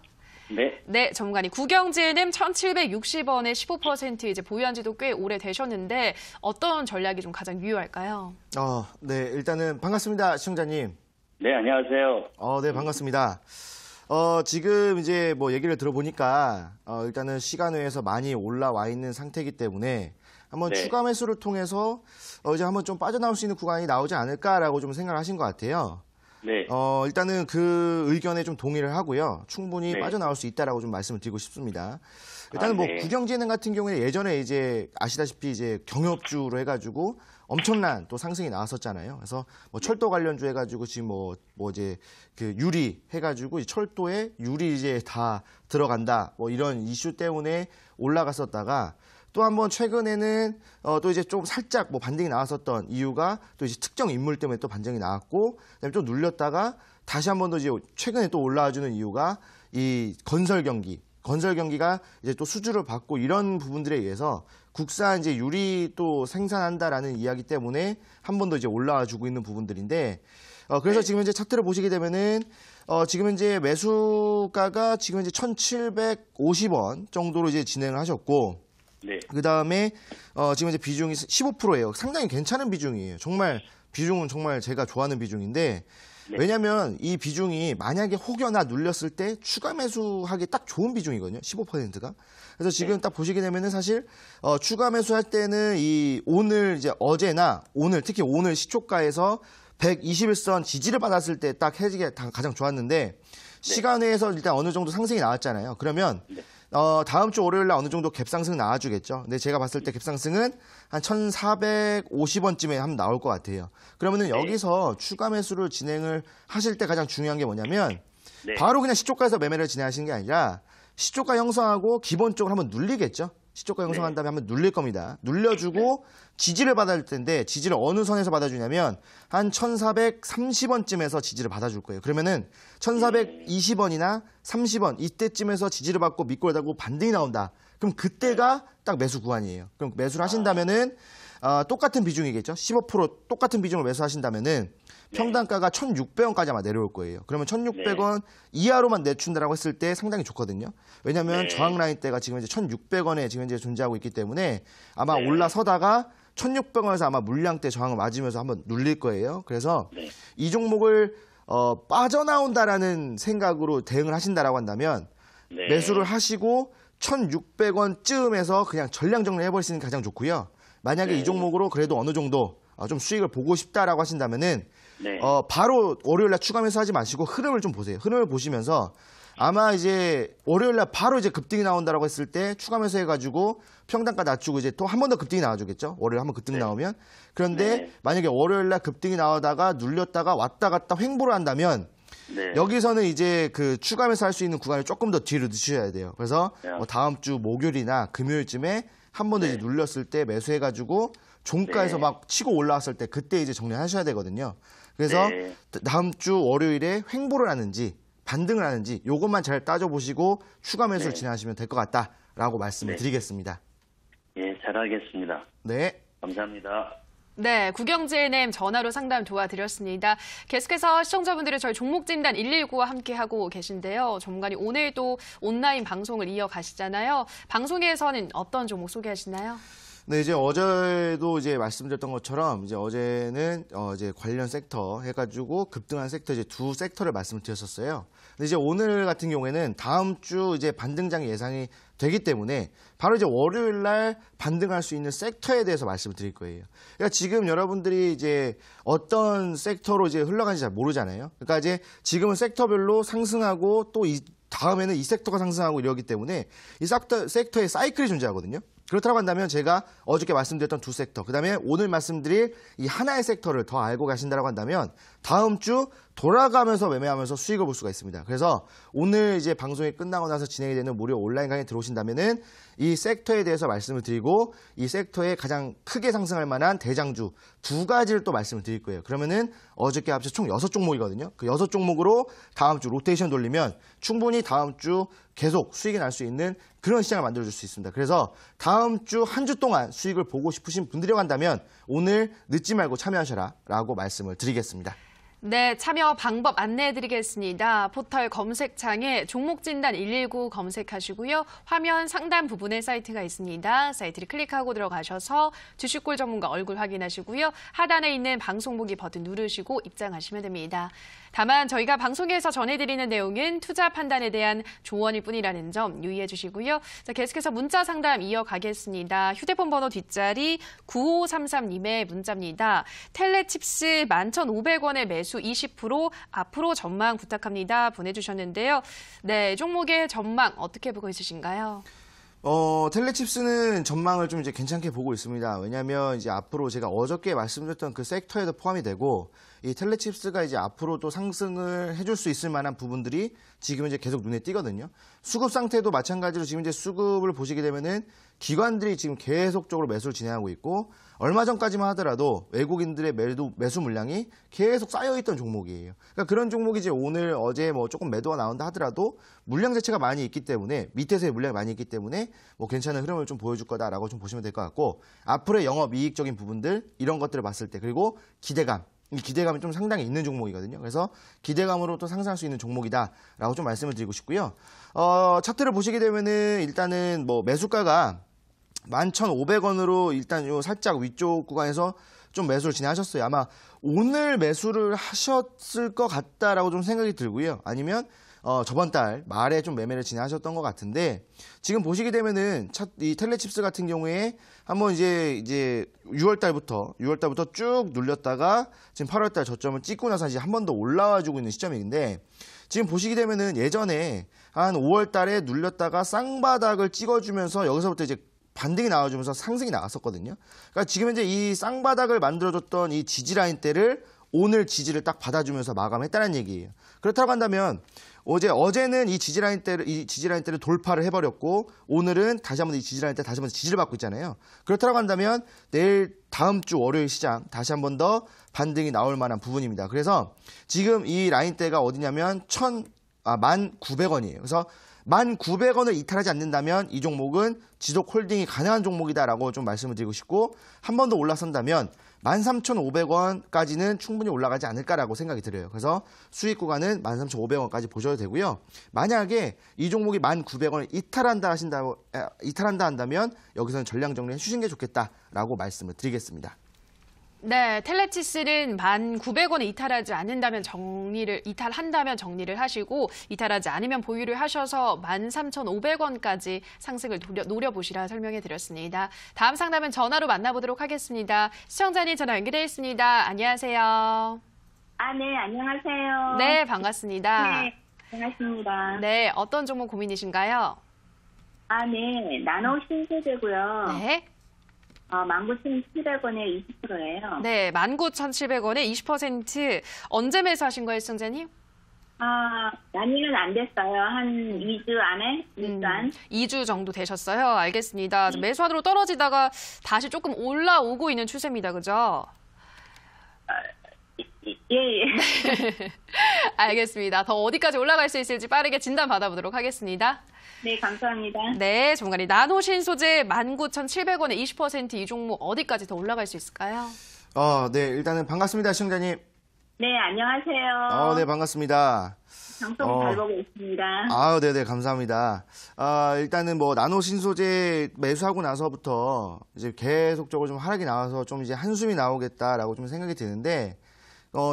[SPEAKER 3] 네.
[SPEAKER 1] 네, 전문가님. 국영제는 1,760원에 15% 이제 보유한 지도 꽤 오래 되셨는데 어떤 전략이 좀 가장 유효할까요?
[SPEAKER 2] 네, 일단은 반갑습니다, 시청자님.
[SPEAKER 3] 네, 안녕하세요.
[SPEAKER 2] 네, 반갑습니다. 지금 이제 뭐 얘기를 들어보니까, 일단은 시간 외에서 많이 올라와 있는 상태이기 때문에 한번
[SPEAKER 3] 네.
[SPEAKER 2] 추가 매수를 통해서 이제 한번 좀 빠져나올 수 있는 구간이 나오지 않을까라고 좀 생각을 하신 것 같아요.
[SPEAKER 3] 네.
[SPEAKER 2] 일단은 그 의견에 좀 동의를 하고요. 충분히
[SPEAKER 3] 네.
[SPEAKER 2] 빠져나올 수 있다라고 좀 말씀을 드리고 싶습니다. 일단은 뭐
[SPEAKER 3] 네.
[SPEAKER 2] 국영재능 같은 경우에 예전에 이제 아시다시피 이제 경협주로 해가지고 엄청난 또 상승이 나왔었잖아요. 그래서 뭐 철도 관련주 해가지고 지금 뭐 이제 그 유리 해가지고 이 철도에 유리 이제 다 들어간다 뭐 이런 이슈 때문에 올라갔었다가 또 한번 최근에는 또 이제 좀 살짝 뭐 반등이 나왔었던 이유가 또 이제 특정 인물 때문에 또 반등이 나왔고 그다음에 또 눌렸다가 다시 한 번 더 이제 최근에 또 올라와주는 이유가 이 건설 경기가 이제 또 수주를 받고 이런 부분들에 의해서 국산 이제 유리 또 생산한다라는 이야기 때문에 한 번 더 이제 올라와주고 있는 부분들인데 그래서
[SPEAKER 3] 네.
[SPEAKER 2] 지금 이제 차트를 보시게 되면은 지금 이제 매수가가 지금 이제 1,750원 정도로 이제 진행을 하셨고.
[SPEAKER 3] 네.
[SPEAKER 2] 그 다음에 지금 이제 비중이 15%예요. 상당히 괜찮은 비중이에요. 정말 비중은 정말 제가 좋아하는 비중인데
[SPEAKER 3] 네.
[SPEAKER 2] 왜냐하면 이 비중이 만약에 혹여나 눌렸을 때 추가 매수하기 딱 좋은 비중이거든요. 15%가. 그래서 지금
[SPEAKER 3] 네.
[SPEAKER 2] 딱 보시게 되면은 사실 추가 매수할 때는 이 오늘 이제 어제나 오늘 특히 오늘 시초가에서 121선 지지를 받았을 때 딱 해지가 가장 좋았는데 시간 외에서 일단 어느 정도 상승이 나왔잖아요. 그러면
[SPEAKER 3] 네.
[SPEAKER 2] 다음 주 월요일 날 어느 정도 갭상승 나와주겠죠. 근데 제가 봤을 때 갭상승은 한 1,450원쯤에 한번 나올 것 같아요. 그러면은
[SPEAKER 3] 네.
[SPEAKER 2] 여기서 추가 매수를 진행을 하실 때 가장 중요한 게 뭐냐면
[SPEAKER 3] 네.
[SPEAKER 2] 바로 그냥 시초가에서 매매를 진행하시는 게 아니라 시초가 형성하고 기본적으로 한번 눌리겠죠. 시초가 형성한 다음에 한번 눌릴 겁니다. 눌려주고 지지를 받을 텐데 지지를 어느 선에서 받아주냐면 한 1,430원쯤에서 지지를 받아줄 거예요. 그러면은 1,420원이나 30원 이때쯤에서 지지를 받고 밑골 달고 반등이 나온다. 그럼 그때가 딱 매수 구간이에요. 그럼 매수를 하신다면은 똑같은 비중이겠죠. 15% 똑같은 비중을 매수하신다면은 평단가가 1,600원까지 아마 내려올 거예요. 그러면 1,600원 이하로만 내춘다라고 했을 때 상당히 좋거든요. 왜냐하면
[SPEAKER 3] 네.
[SPEAKER 2] 저항 라인 대가 지금 이제 1,600원에 지금 이제 존재하고 있기 때문에 아마
[SPEAKER 3] 네.
[SPEAKER 2] 올라서다가 1,600원에서 아마 물량대 저항을 맞으면서 한번 눌릴 거예요. 그래서
[SPEAKER 3] 네.
[SPEAKER 2] 이 종목을 빠져나온다라는 생각으로 대응을 하신다라고 한다면
[SPEAKER 3] 네.
[SPEAKER 2] 매수를 하시고 1,600원쯤에서 그냥 전량 정리해 버리시는 게 가장 좋고요. 만약에
[SPEAKER 3] 네.
[SPEAKER 2] 이 종목으로 그래도 어느 정도 좀 수익을 보고 싶다라고 하신다면은
[SPEAKER 3] 네.
[SPEAKER 2] 바로 월요일 날 추가 매수하지 마시고 흐름을 좀 보세요. 흐름을 보시면서 아마 이제 월요일 날 바로 이제 급등이 나온다라고 했을 때 추가 매수해가지고 평단가 낮추고 이제 또 한 번 더 급등이 나와주겠죠. 월요일 한번 급등 나오면. 그런데 만약에 월요일 날 급등이 나오다가 눌렸다가 왔다 갔다 횡보를 한다면 여기서는 이제 그 추가 매수할 수 있는 구간을 조금 더 뒤로 늦추셔야 돼요. 그래서 뭐 다음 주 목요일이나 금요일쯤에 한 번 더 이제 눌렸을 때 매수해가지고 종가에서 막 치고 올라왔을 때 그때 이제 정리하셔야 되거든요. 그래서 다음 주 월요일에 횡보를 하는지 반등을 하는지 요것만 잘 따져보시고 추가 매수를 진행하시면 될 것 같다라고 말씀을 드리겠습니다.
[SPEAKER 3] 예, 잘 알겠습니다.
[SPEAKER 2] 네.
[SPEAKER 3] 감사합니다.
[SPEAKER 1] 네, 구경제NM 전화로 상담 도와드렸습니다. 계속해서 시청자분들이 저희 종목진단 119와 함께하고 계신데요. 전문가님 오늘도 온라인 방송을 이어가시잖아요. 방송에서는 어떤 종목 소개하시나요?
[SPEAKER 2] 네, 이제 어제도 이제 말씀드렸던 것처럼 이제 어제는 이제 관련 섹터 해가지고 급등한 섹터 이제 두 섹터를 말씀을 드렸었어요. 근데 이제 오늘 같은 경우에는 다음 주 이제 반등장이 예상이 되기 때문에 바로 이제 월요일 날 반등할 수 있는 섹터에 대해서 말씀을 드릴 거예요. 그러니까 지금 여러분들이 이제 어떤 섹터로 이제 흘러가는지 잘 모르잖아요. 그러니까 이제 지금은 섹터별로 상승하고 또 다음에는 이 섹터가 상승하고 이러기 때문에 이 섹터의 사이클이 존재하거든요. 그렇다고 한다면 제가 어저께 말씀드렸던 두 섹터, 그다음에 오늘 말씀드릴 이 하나의 섹터를 더 알고 가신다고 한다면 다음 주 돌아가면서 매매하면서 수익을 볼 수가 있습니다. 그래서 오늘 이제 방송이 끝나고 나서 진행이 되는 무료 온라인 강의에 들어오신다면은 이 섹터에 대해서 말씀을 드리고 이 섹터에 가장 크게 상승할 만한 대장주 두 가지를 또 말씀을 드릴 거예요. 그러면은 어저께 합쳐 총 6종목이거든요. 그 6종목으로 다음 주 로테이션 돌리면 충분히 다음 주 계속 수익이 날 수 있는 그런 시장을 만들어줄 수 있습니다. 그래서 다음 주 한 주 동안 수익을 보고 싶으신 분들이라고 한다면 오늘 늦지 말고 참여하셔라 라고 말씀을 드리겠습니다.
[SPEAKER 1] 네, 참여 방법 안내해드리겠습니다. 포털 검색창에 종목진단 119 검색하시고요. 화면 상단 부분에 사이트가 있습니다. 사이트를 클릭하고 들어가셔서 주식골 전문가 얼굴 확인하시고요. 하단에 있는 방송 보기 버튼 누르시고 입장하시면 됩니다. 다만 저희가 방송에서 전해드리는 내용은 투자 판단에 대한 조언일 뿐이라는 점 유의해 주시고요. 자, 계속해서 문자 상담 이어가겠습니다. 휴대폰 번호 뒷자리 9533님의 문자입니다. 텔레칩스 11,500원의 매수 20% 앞으로 전망 부탁합니다. 보내주셨는데요. 네, 종목의 전망 어떻게 보고 있으신가요?
[SPEAKER 2] 텔레칩스는 전망을 좀 이제 괜찮게 보고 있습니다. 왜냐하면 이제 앞으로 제가 어저께 말씀드렸던 그 섹터에도 포함이 되고 이 텔레칩스가 이제 앞으로도 상승을 해줄 수 있을 만한 부분들이 지금 이제 계속 눈에 띄거든요. 수급 상태도 마찬가지로 지금 이제 수급을 보시게 되면은 기관들이 지금 계속적으로 매수를 진행하고 있고 얼마 전까지만 하더라도 외국인들의 매수 물량이 계속 쌓여있던 종목이에요. 그러니까 그런 종목이 이제 오늘, 어제 뭐 조금 매도가 나온다 하더라도 물량 자체가 많이 있기 때문에 밑에서의 물량이 많이 있기 때문에 뭐 괜찮은 흐름을 좀 보여줄 거다라고 좀 보시면 될 것 같고 앞으로의 영업 이익적인 부분들 이런 것들을 봤을 때 그리고 기대감. 이 기대감이 좀 상당히 있는 종목이거든요. 그래서 기대감으로 또 상승할 수 있는 종목이다라고 좀 말씀을 드리고 싶고요. 차트를 보시게 되면은 일단은 뭐 매수가가 11,500원으로 일단 요 살짝 위쪽 구간에서 좀 매수를 진행하셨어요. 아마 오늘 매수를 하셨을 것 같다라고 좀 생각이 들고요. 아니면 저번 달 말에 좀 매매를 진행하셨던 것 같은데 지금 보시게 되면은 이 텔레칩스 같은 경우에 한번 이제 6월 달부터 쭉 눌렸다가 지금 8월 달 저점을 찍고 나서 이제 한 번 더 올라와 주고 있는 시점인데 지금 보시게 되면은 예전에 한 5월 달에 눌렸다가 쌍바닥을 찍어주면서 여기서부터 이제 반등이 나와주면서 상승이 나왔었거든요. 그러니까 지금 현재 이 쌍바닥을 만들어줬던 이 지지라인대를 오늘 지지를 딱 받아주면서 마감했다는 얘기예요. 그렇다고 한다면 어제는 이 지지라인대를 돌파를 해버렸고 오늘은 다시 한번 이 지지라인대 다시 한번 지지를 받고 있잖아요. 그렇다고 한다면 내일 다음 주 월요일 시장 다시 한번 더 반등이 나올 만한 부분입니다. 그래서 지금 이 라인대가 어디냐면 1,900원이에요. 그래서 1,900원을 이탈하지 않는다면 이 종목은 지속 홀딩이 가능한 종목이다라고 좀 말씀을 드리고 싶고 한 번 더 올라선다면 13,500원까지는 충분히 올라가지 않을까라고 생각이 들어요. 그래서 수익 구간은 13,500원까지 보셔도 되고요. 만약에 이 종목이 1,900원을 이탈한다 한다면 여기서는 전량 정리해 주시는 게 좋겠다라고 말씀을 드리겠습니다.
[SPEAKER 1] 네, 텔레칩스는 1,900원에 이탈한다면 정리를 하시고 이탈하지 않으면 보유를 하셔서 13,500원까지 상승을 노려보시라 설명해 드렸습니다. 다음 상담은 전화로 만나보도록 하겠습니다. 시청자님 전화 연결되어 있습니다. 안녕하세요.
[SPEAKER 4] 네, 안녕하세요.
[SPEAKER 1] 네, 반갑습니다.
[SPEAKER 4] 네. 안녕하십니다.
[SPEAKER 1] 네, 어떤 종목 고민이신가요?
[SPEAKER 4] 네. 나노 신소재고요.
[SPEAKER 1] 네.
[SPEAKER 4] 19,700원에 20%예요.
[SPEAKER 1] 네, 19,700원에 20%. 언제 매수하신 거예요, 시청자님?
[SPEAKER 4] 많이는 안 됐어요. 한 2주 안에? 2주 안?
[SPEAKER 1] 2주 정도 되셨어요. 알겠습니다. 매수하도록 떨어지다가 다시 조금 올라오고 있는 추세입니다. 그죠?
[SPEAKER 4] 예.
[SPEAKER 1] 알겠습니다. 더 어디까지 올라갈 수 있을지 빠르게 진단 받아보도록 하겠습니다.
[SPEAKER 4] 네, 감사합니다.
[SPEAKER 1] 네, 전문가님. 나노신소재 19,700원에 20%이 종목 어디까지 더 올라갈 수 있을까요?
[SPEAKER 2] 네, 일단은 반갑습니다, 시청자님.
[SPEAKER 4] 네, 안녕하세요.
[SPEAKER 2] 네, 반갑습니다.
[SPEAKER 4] 방송 잘 보고 있습니다.
[SPEAKER 2] 네네, 감사합니다. 일단은 뭐, 나노 신소재 매수하고 나서부터 이제 계속적으로 좀 하락이 나와서 좀 이제 한숨이 나오겠다라고 좀 생각이 드는데,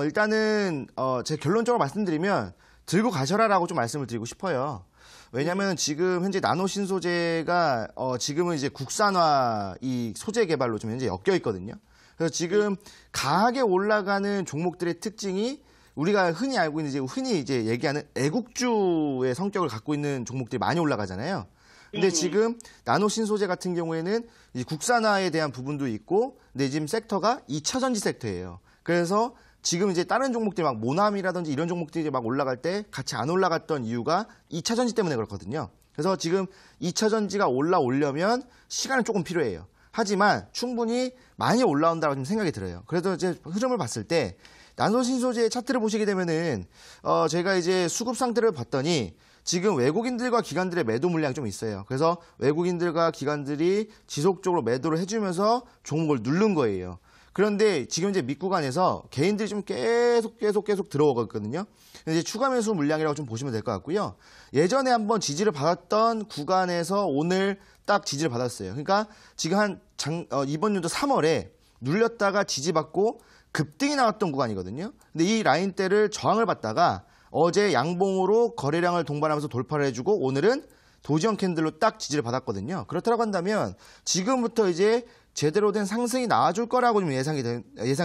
[SPEAKER 2] 일단은, 제 결론적으로 말씀드리면, 들고 가셔라라고 좀 말씀을 드리고 싶어요. 왜냐면 지금 현재 나노 신소재가, 지금은 이제 국산화 이 소재 개발로 좀 현재 엮여 있거든요. 그래서 지금 강하게 올라가는 종목들의 특징이 우리가 흔히 알고 있는 흔히 얘기하는 애국주의 성격을 갖고 있는 종목들이 많이 올라가잖아요. 근데 지금 나노 신소재 같은 경우에는 이 국산화에 대한 부분도 있고, 근데 지금 섹터가 2차 전지 섹터예요. 그래서 지금 이제 다른 종목들이 막 모남이라든지 이런 종목들이 막 올라갈 때 같이 안 올라갔던 이유가 2차 전지 때문에 그렇거든요. 그래서 지금 2차 전지가 올라오려면 시간은 조금 필요해요. 하지만 충분히 많이 올라온다고 좀 생각이 들어요. 그래서 이제 흐름을 봤을 때 나노 신소재의 차트를 보시게 되면은 제가 이제 수급 상태를 봤더니 지금 외국인들과 기관들의 매도 물량이 좀 있어요. 그래서 외국인들과 기관들이 지속적으로 매도를 해주면서 종목을 누른 거예요. 그런데 지금 이제 밑구간에서 개인들이 좀 계속 들어오고 있거든요. 이제 추가 매수 물량이라고 좀 보시면 될 것 같고요. 예전에 한번 지지를 받았던 구간에서 오늘 딱 지지를 받았어요. 그러니까 지금 이번 연도 3월에 눌렸다가 지지받고 급등이 나왔던 구간이거든요. 근데 이 라인대를 저항을 받다가 어제 양봉으로 거래량을 동반하면서 돌파를 해주고 오늘은 도지형 캔들로 딱 지지를 받았거든요. 그렇다고 한다면 지금부터 이제 제대로 된 상승이 나와줄 거라고 좀 예상이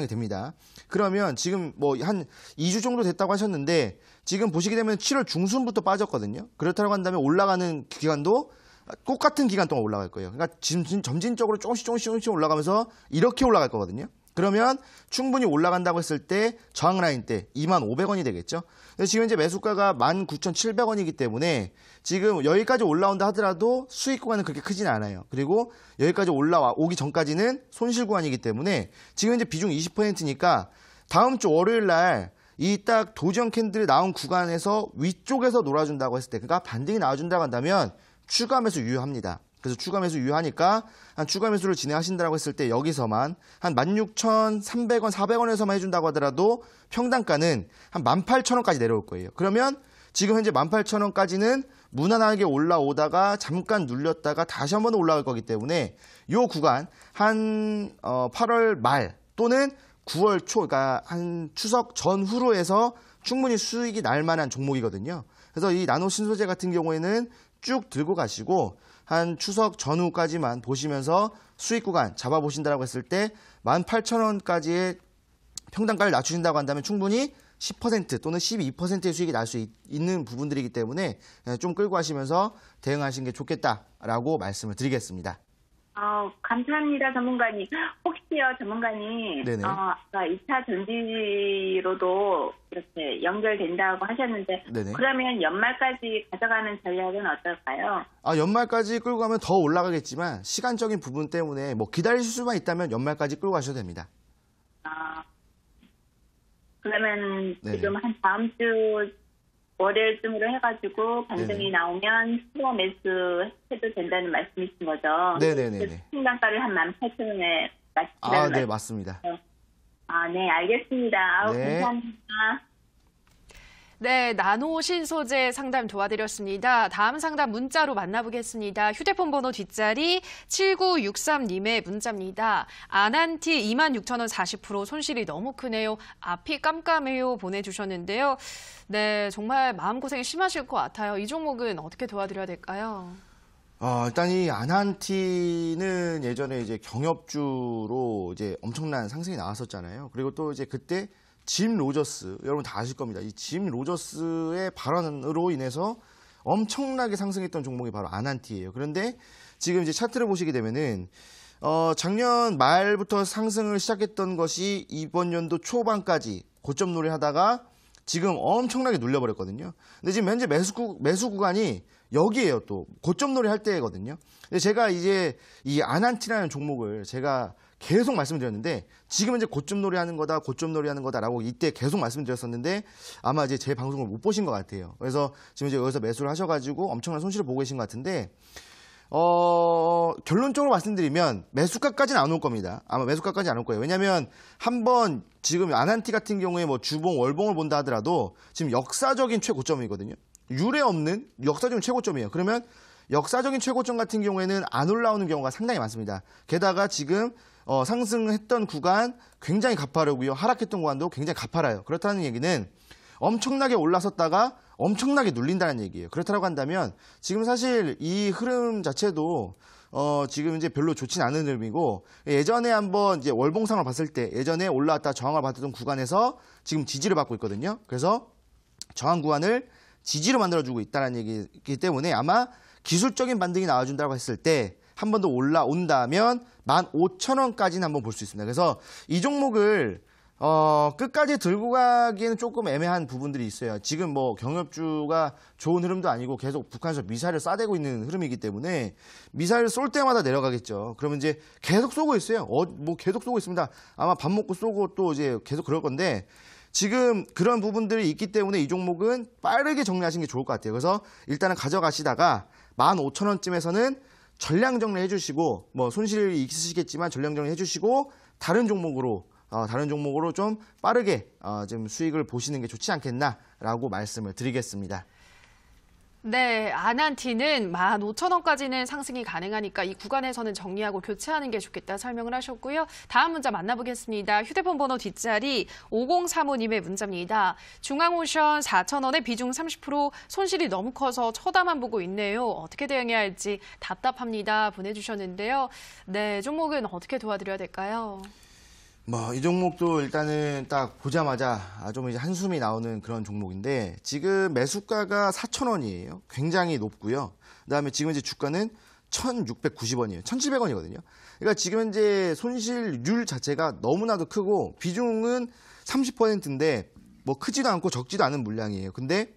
[SPEAKER 2] 됩니다. 그러면 지금 뭐 한 2주 정도 됐다고 하셨는데 지금 보시게 되면 7월 중순부터 빠졌거든요. 그렇다고 한다면 올라가는 기간도 똑같은 기간 동안 올라갈 거예요. 그러니까 점진적으로 조금씩 올라가면서 이렇게 올라갈 거거든요. 그러면 충분히 올라간다고 했을 때 저항 라인 때 25,000원이 되겠죠. 그래서 지금 이제 매수가가 19,700원이기 때문에 지금 여기까지 올라온다 하더라도 수익 구간은 그렇게 크진 않아요. 그리고 여기까지 오기 전까지는 손실 구간이기 때문에 지금 이제 비중 20%니까 다음 주 월요일 날 이 딱 도지형 캔들이 나온 구간에서 위쪽에서 놀아준다고 했을 때, 그러니까 반등이 나와준다고 한다면 추가 매수 유효합니다. 그래서 추가 매수 유효하니까 한 추가 매수를 진행하신다고 했을 때 여기서만 한 16,300원, 400원에서만 해준다고 하더라도 평단가는 한 18,000원까지 내려올 거예요. 그러면 지금 현재 18,000원까지는 무난하게 올라오다가 잠깐 눌렸다가 다시 한번 올라갈 거기 때문에 이 구간 한 8월 말 또는 9월 초, 그러니까 한 추석 전후로 해서 충분히 수익이 날 만한 종목이거든요. 그래서 이 나노 신소재 같은 경우에는 쭉 들고 가시고 한 추석 전후까지만 보시면서 수익 구간 잡아보신다고 했을 때 18,000원까지의 평단가를 낮추신다고 한다면 충분히 10% 또는 12%의 수익이 날 수 있는 부분들이기 때문에 좀 끌고 가시면서 대응하시는 게 좋겠다라고 말씀을 드리겠습니다.
[SPEAKER 4] 감사합니다, 전문가님. 혹시요, 전문가님,
[SPEAKER 2] 네네.
[SPEAKER 4] 아까 2차 전지로도 이렇게 연결된다고 하셨는데,
[SPEAKER 2] 네네.
[SPEAKER 4] 그러면 연말까지 가져가는 전략은 어떨까요?
[SPEAKER 2] 연말까지 끌고 가면 더 올라가겠지만 시간적인 부분 때문에 뭐 기다리실 수만 있다면 연말까지 끌고 가셔도 됩니다.
[SPEAKER 4] 그러면
[SPEAKER 2] 네네.
[SPEAKER 4] 지금 한 다음 주 월요일쯤으로 해가지고 반등이
[SPEAKER 2] 네네.
[SPEAKER 4] 나오면 추가 매수해도 된다는 말씀이신 거죠?
[SPEAKER 2] 네네네네.
[SPEAKER 4] 평단가를 한 18,000원에 낮추라는
[SPEAKER 2] 네, 맞습니다.
[SPEAKER 4] 네, 알겠습니다.
[SPEAKER 2] 네.
[SPEAKER 4] 감사합니다.
[SPEAKER 1] 네, 나노 신소재 상담 도와드렸습니다. 다음 상담 문자로 만나보겠습니다. 휴대폰 번호 뒷자리 7963님의 문자입니다. 아난티 26,000원 40% 손실이 너무 크네요. 앞이 깜깜해요 보내주셨는데요. 네, 정말 마음고생이 심하실 것 같아요. 이 종목은 어떻게 도와드려야 될까요?
[SPEAKER 2] 일단 이 아난티는 예전에 이제 경협주로 이제 엄청난 상승이 나왔었잖아요. 그리고 또 이제 그때 짐 로저스, 여러분 다 아실 겁니다. 이 짐 로저스의 발언으로 인해서 엄청나게 상승했던 종목이 바로 아난티예요. 그런데 지금 이제 차트를 보시게 되면은 작년 말부터 상승을 시작했던 것이 이번 연도 초반까지 고점 놀이하다가 지금 엄청나게 눌려버렸거든요. 근데 지금 현재 매수 구간이 여기에요. 또 고점 놀이 할 때거든요. 근데 제가 이제 이 아난티라는 종목을 제가 계속 말씀드렸는데 지금 이제 고점 놀이 하는 거다, 고점 놀이 하는 거다라고 이때 계속 말씀드렸었는데 아마 이제 제 방송을 못 보신 것 같아요. 그래서 지금 이제 여기서 매수를 하셔가지고 엄청난 손실을 보고 계신 것 같은데 결론적으로 말씀드리면 매수가까지는 안 올 겁니다. 아마 매수가까지는 안 올 거예요. 왜냐하면 한번 지금 아난티 같은 경우에 뭐 주봉, 월봉을 본다 하더라도 지금 역사적인 최고점이거든요. 유례 없는 역사적인 최고점이에요. 그러면 역사적인 최고점 같은 경우에는 안 올라오는 경우가 상당히 많습니다. 게다가 지금 상승했던 구간 굉장히 가파르고요. 하락했던 구간도 굉장히 가파라요. 그렇다는 얘기는 엄청나게 올라섰다가 엄청나게 눌린다는 얘기예요. 그렇다고 한다면 지금 사실 이 흐름 자체도 지금 이제 별로 좋진 않은 흐름이고 예전에 한번 이제 월봉상을 봤을 때 예전에 올라왔다 저항을 받았던 구간에서 지금 지지를 받고 있거든요. 그래서 저항 구간을 지지로 만들어주고 있다는 얘기이기 때문에 아마 기술적인 반등이 나와준다고 했을 때 한 번 더 올라온다면 15,000원까지는 한번 볼 수 있습니다. 그래서 이 종목을 끝까지 들고 가기에는 조금 애매한 부분들이 있어요. 지금 뭐 경협주가 좋은 흐름도 아니고 계속 북한에서 미사일을 쏴대고 있는 흐름이기 때문에 미사일을 쏠 때마다 내려가겠죠. 그러면 이제 계속 쏘고 있어요. 뭐 계속 쏘고 있습니다. 아마 밥 먹고 쏘고 또 이제 계속 그럴 건데 지금 그런 부분들이 있기 때문에 이 종목은 빠르게 정리하시는 게 좋을 것 같아요. 그래서 일단은 가져가시다가 15,000원쯤에서는 전량 정리해 주시고 뭐 손실이 있으시겠지만 전량 정리해 주시고 다른 종목으로 좀 빠르게 좀 수익을 보시는 게 좋지 않겠나라고 말씀을 드리겠습니다.
[SPEAKER 1] 네, 아난티는 15,000원까지는 상승이 가능하니까 이 구간에서는 정리하고 교체하는 게 좋겠다 설명을 하셨고요. 다음 문자 만나보겠습니다. 휴대폰 번호 뒷자리 5035님의 문자입니다. 중앙오션 4,000원에 비중 30% 손실이 너무 커서 쳐다만 보고 있네요. 어떻게 대응해야 할지 답답합니다. 보내주셨는데요. 네, 종목은 어떻게 도와드려야 될까요?
[SPEAKER 2] 이 종목도 일단은 딱 보자마자 좀 이제 한숨이 나오는 그런 종목인데 지금 매수가가 4,000원이에요. 굉장히 높고요. 그다음에 지금 이제 주가는 1,690원이에요. 1,700원이거든요. 그러니까 지금 현재 손실률 자체가 너무나도 크고 비중은 30%인데 뭐 크지도 않고 적지도 않은 물량이에요. 근데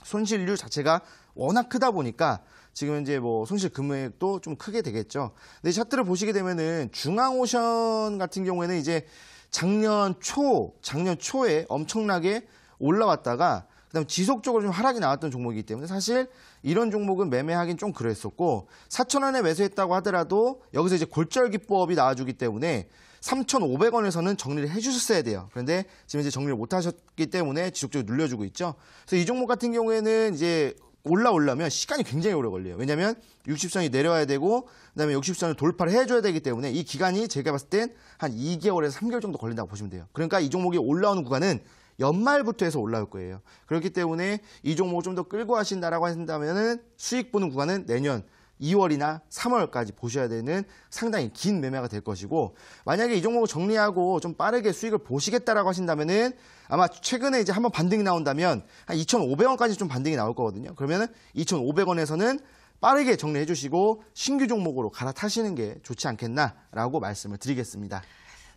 [SPEAKER 2] 손실률 자체가 워낙 크다 보니까 지금 이제 뭐 손실 금액도 좀 크게 되겠죠. 근데 차트를 보시게 되면은 중앙오션 같은 경우에는 이제 작년 초에 엄청나게 올라왔다가 그다음 지속적으로 좀 하락이 나왔던 종목이기 때문에 사실 이런 종목은 매매하긴 좀 그랬었고 4,000원에 매수했다고 하더라도 여기서 이제 골절 기법이 나와주기 때문에 3,500원에서는 정리를 해주셨어야 돼요. 그런데 지금 이제 정리를 못 하셨기 때문에 지속적으로 눌려주고 있죠. 그래서 이 종목 같은 경우에는 이제 올라오려면 시간이 굉장히 오래 걸려요. 왜냐하면 60선이 내려와야 되고 그다음에 60선을 돌파를 해줘야 되기 때문에 이 기간이 제가 봤을 땐 한 2개월에서 3개월 정도 걸린다고 보시면 돼요. 그러니까 이 종목이 올라오는 구간은 연말부터 해서 올라올 거예요. 그렇기 때문에 이 종목을 좀 더 끌고 하신다라고 한다면은 수익 보는 구간은 내년 2월이나 3월까지 보셔야 되는 상당히 긴 매매가 될 것이고 만약에 이 종목을 정리하고 좀 빠르게 수익을 보시겠다라고 하신다면은 아마 최근에 이제 한번 반등이 나온다면 한 2,500원까지 좀 반등이 나올 거거든요. 그러면은 2,500원에서는 빠르게 정리해 주시고 신규 종목으로 갈아타시는 게 좋지 않겠나라고 말씀을 드리겠습니다.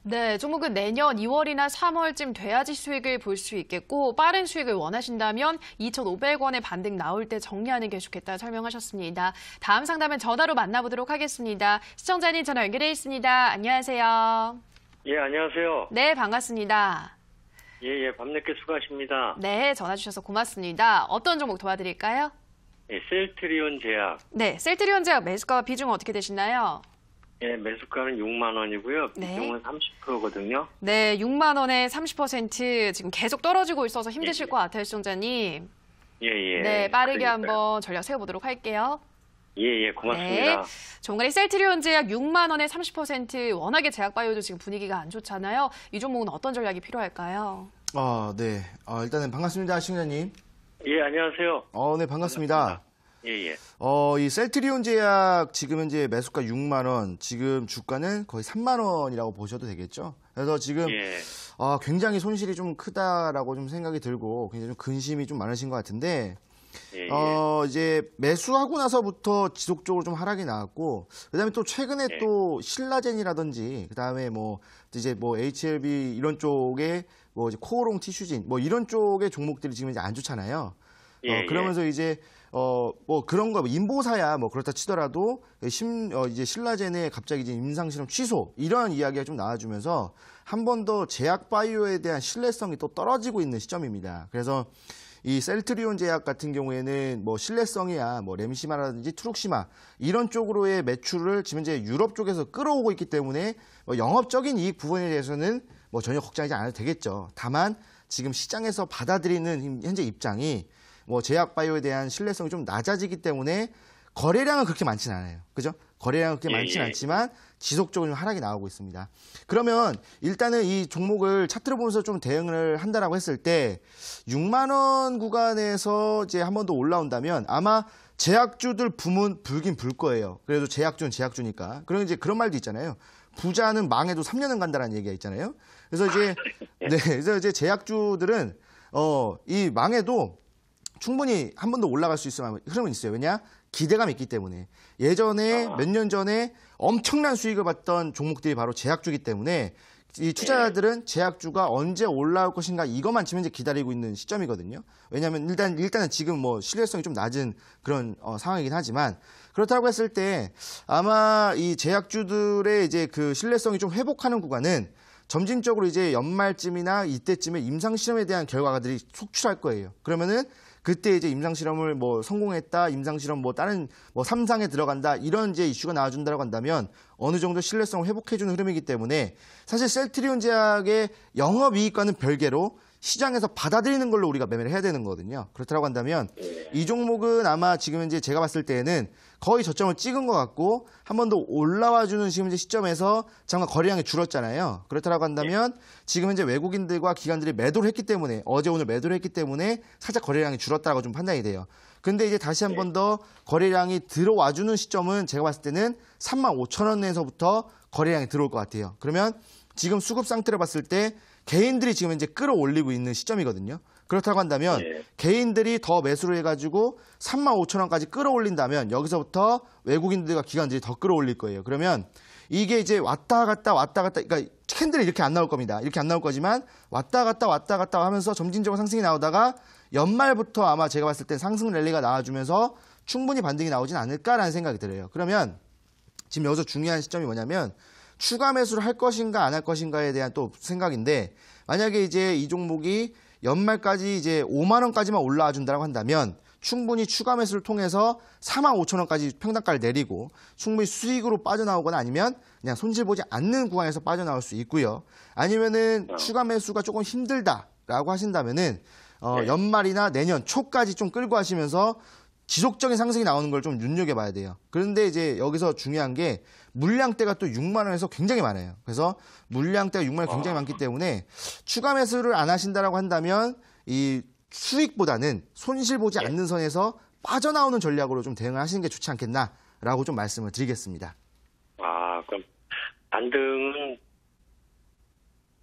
[SPEAKER 1] 네, 종목은 내년 2월이나 3월쯤 돼야지 수익을 볼 수 있겠고 빠른 수익을 원하신다면 2,500원의 반등 나올 때 정리하는 게 좋겠다 설명하셨습니다. 다음 상담은 전화로 만나보도록 하겠습니다. 시청자님 전화 연결해 있습니다. 안녕하세요.
[SPEAKER 5] 예, 안녕하세요.
[SPEAKER 1] 네, 반갑습니다.
[SPEAKER 5] 예, 밤늦게 수고하십니다.
[SPEAKER 1] 네, 전화 주셔서 고맙습니다. 어떤 종목 도와드릴까요?
[SPEAKER 5] 예, 셀트리온 제약.
[SPEAKER 1] 네, 셀트리온 제약 매수가와 비중은 어떻게 되시나요?
[SPEAKER 5] 예, 매수가는 6만 원이고요.
[SPEAKER 1] 네.
[SPEAKER 5] 비중은 30%거든요.
[SPEAKER 1] 네, 6만 원에 30% 지금 계속 떨어지고 있어서 힘드실
[SPEAKER 5] 예.
[SPEAKER 1] 것 같아요, 시청자님.
[SPEAKER 5] 예.
[SPEAKER 1] 네, 빠르게
[SPEAKER 5] 그러니까요.
[SPEAKER 1] 한번 전략 세워보도록 할게요.
[SPEAKER 5] 예, 고맙습니다.
[SPEAKER 1] 네. 종가리 셀트리온 제약 6만 원에 30% 워낙에 제약바이오도 지금 분위기가 안 좋잖아요. 이 종목은 어떤 전략이 필요할까요?
[SPEAKER 2] 네. 일단은 반갑습니다, 시청자님.
[SPEAKER 5] 예, 안녕하세요.
[SPEAKER 2] 네, 반갑습니다.
[SPEAKER 5] 예.
[SPEAKER 2] 이 셀트리온 제약 지금 현재 매수가 6만 원, 지금 주가는 거의 3만 원이라고 보셔도 되겠죠. 그래서 지금
[SPEAKER 5] 예.
[SPEAKER 2] 굉장히 손실이 좀 크다라고 좀 생각이 들고 굉장히 좀 근심이 좀 많으신 것 같은데
[SPEAKER 5] 예.
[SPEAKER 2] 이제 매수하고 나서부터 지속적으로 좀 하락이 나왔고 그다음에 또 최근에
[SPEAKER 5] 예.
[SPEAKER 2] 또 신라젠이라든지 그다음에 뭐 이제 뭐 HLB 이런 쪽에 뭐 이제 코오롱 티슈진 뭐 이런 쪽의 종목들이 지금 이제 안 좋잖아요.
[SPEAKER 5] 예.
[SPEAKER 2] 그러면서 이제 뭐 그런 거 인보사야 뭐 그렇다 치더라도 이제 신라젠의 갑자기 이제 임상 실험 취소 이런 이야기가 좀 나와주면서 한 번 더 제약 바이오에 대한 신뢰성이 또 떨어지고 있는 시점입니다. 그래서 이 셀트리온 제약 같은 경우에는 뭐 신뢰성이야 뭐 렘시마라든지 트룩시마 이런 쪽으로의 매출을 지금 이제 유럽 쪽에서 끌어오고 있기 때문에 뭐 영업적인 이익 부분에 대해서는 뭐 전혀 걱정하지 않아도 되겠죠. 다만 지금 시장에서 받아들이는 현재 입장이 뭐 제약 바이오에 대한 신뢰성이 좀 낮아지기 때문에 거래량은 그렇게 많지는 않아요. 그죠? 거래량은 그렇게 많지는 않지만 지속적으로 좀 하락이 나오고 있습니다. 그러면 일단은 이 종목을 차트를 보면서 좀 대응을 한다라고 했을 때 6만 원 구간에서 이제 한 번 더 올라온다면 아마 제약주들 붐은 불긴 불 거예요. 그래도 제약주는 제약주니까. 그런 이제 그런 말도 있잖아요. 부자는 망해도 3년은 간다라는 얘기가 있잖아요. 그래서 이제 그래서 이제 제약주들은 이 망해도 충분히 한 번 더 올라갈 수 있을 흐름은 있어요. 왜냐? 기대감이 있기 때문에. 예전에 몇 년 전에 엄청난 수익을 봤던 종목들이 바로 제약주이기 때문에 이 투자자들은 제약주가 언제 올라올 것인가 이것만 지금 이제 기다리고 있는 시점이거든요. 왜냐하면 일단은 지금 뭐 신뢰성이 좀 낮은 그런 상황이긴 하지만 그렇다고 했을 때 아마 이 제약주들의 이제 그 신뢰성이 좀 회복하는 구간은 점진적으로 이제 연말쯤이나 이때쯤에 임상 실험에 대한 결과들이 속출할 거예요. 그러면은 그때 이제 임상 실험을 뭐 성공했다, 임상 실험 뭐 다른 뭐 3상에 들어간다 이런 이제 이슈가 나와준다고 한다면 어느 정도 신뢰성을 회복해주는 흐름이기 때문에 사실 셀트리온 제약의 영업이익과는 별개로 시장에서 받아들이는 걸로 우리가 매매를 해야 되는 거거든요. 그렇다고 한다면 이 종목은 아마 지금 이제 제가 봤을 때에는 거의 저점을 찍은 것 같고 한 번 더 올라와주는 지금 이제 시점에서 잠깐 거래량이 줄었잖아요. 그렇다고 한다면 지금 현재 외국인들과 기관들이 매도를 했기 때문에 어제 오늘 매도를 했기 때문에 살짝 거래량이 줄었다고 좀 판단이 돼요. 근데 이제 다시 한 번 더 거래량이 들어와주는 시점은 제가 봤을 때는 35,000원에서부터 거래량이 들어올 것 같아요. 그러면 지금 수급 상태를 봤을 때 개인들이 지금 이제 끌어올리고 있는 시점이거든요. 그렇다고 한다면 개인들이 더 매수를 해가지고 35,000원까지 끌어올린다면 여기서부터 외국인들과 기관들이 더 끌어올릴 거예요. 그러면 이게 이제 왔다 갔다 그러니까 캔들이 이렇게 안 나올 겁니다. 이렇게 안 나올 거지만 왔다 갔다 하면서 점진적으로 상승이 나오다가 연말부터 아마 제가 봤을 땐 상승 랠리가 나와주면서 충분히 반등이 나오진 않을까라는 생각이 들어요. 그러면 지금 여기서 중요한 시점이 뭐냐면 추가 매수를 할 것인가 안 할 것인가에 대한 또 생각인데 만약에 이제 이 종목이 연말까지 이제 5만 원까지만 올라와 준다고 한다면 충분히 추가 매수를 통해서 45,000원까지 평단가를 내리고 충분히 수익으로 빠져나오거나 아니면 그냥 손실 보지 않는 구간에서 빠져나올 수 있고요. 아니면은 추가 매수가 조금 힘들다라고 하신다면은 연말이나 내년 초까지 좀 끌고 하시면서 지속적인 상승이 나오는 걸 좀 눈여겨봐야 돼요. 그런데 이제 여기서 중요한 게 물량대가 또 6만 원에서 굉장히 많아요. 그래서 물량대가 6만 원 굉장히 많기 때문에 추가 매수를 안 하신다라고 한다면 이 수익보다는 손실 보지 않는 선에서 빠져나오는 전략으로 좀 대응을 하시는 게 좋지 않겠나라고 좀 말씀을 드리겠습니다.
[SPEAKER 5] 그럼 반등은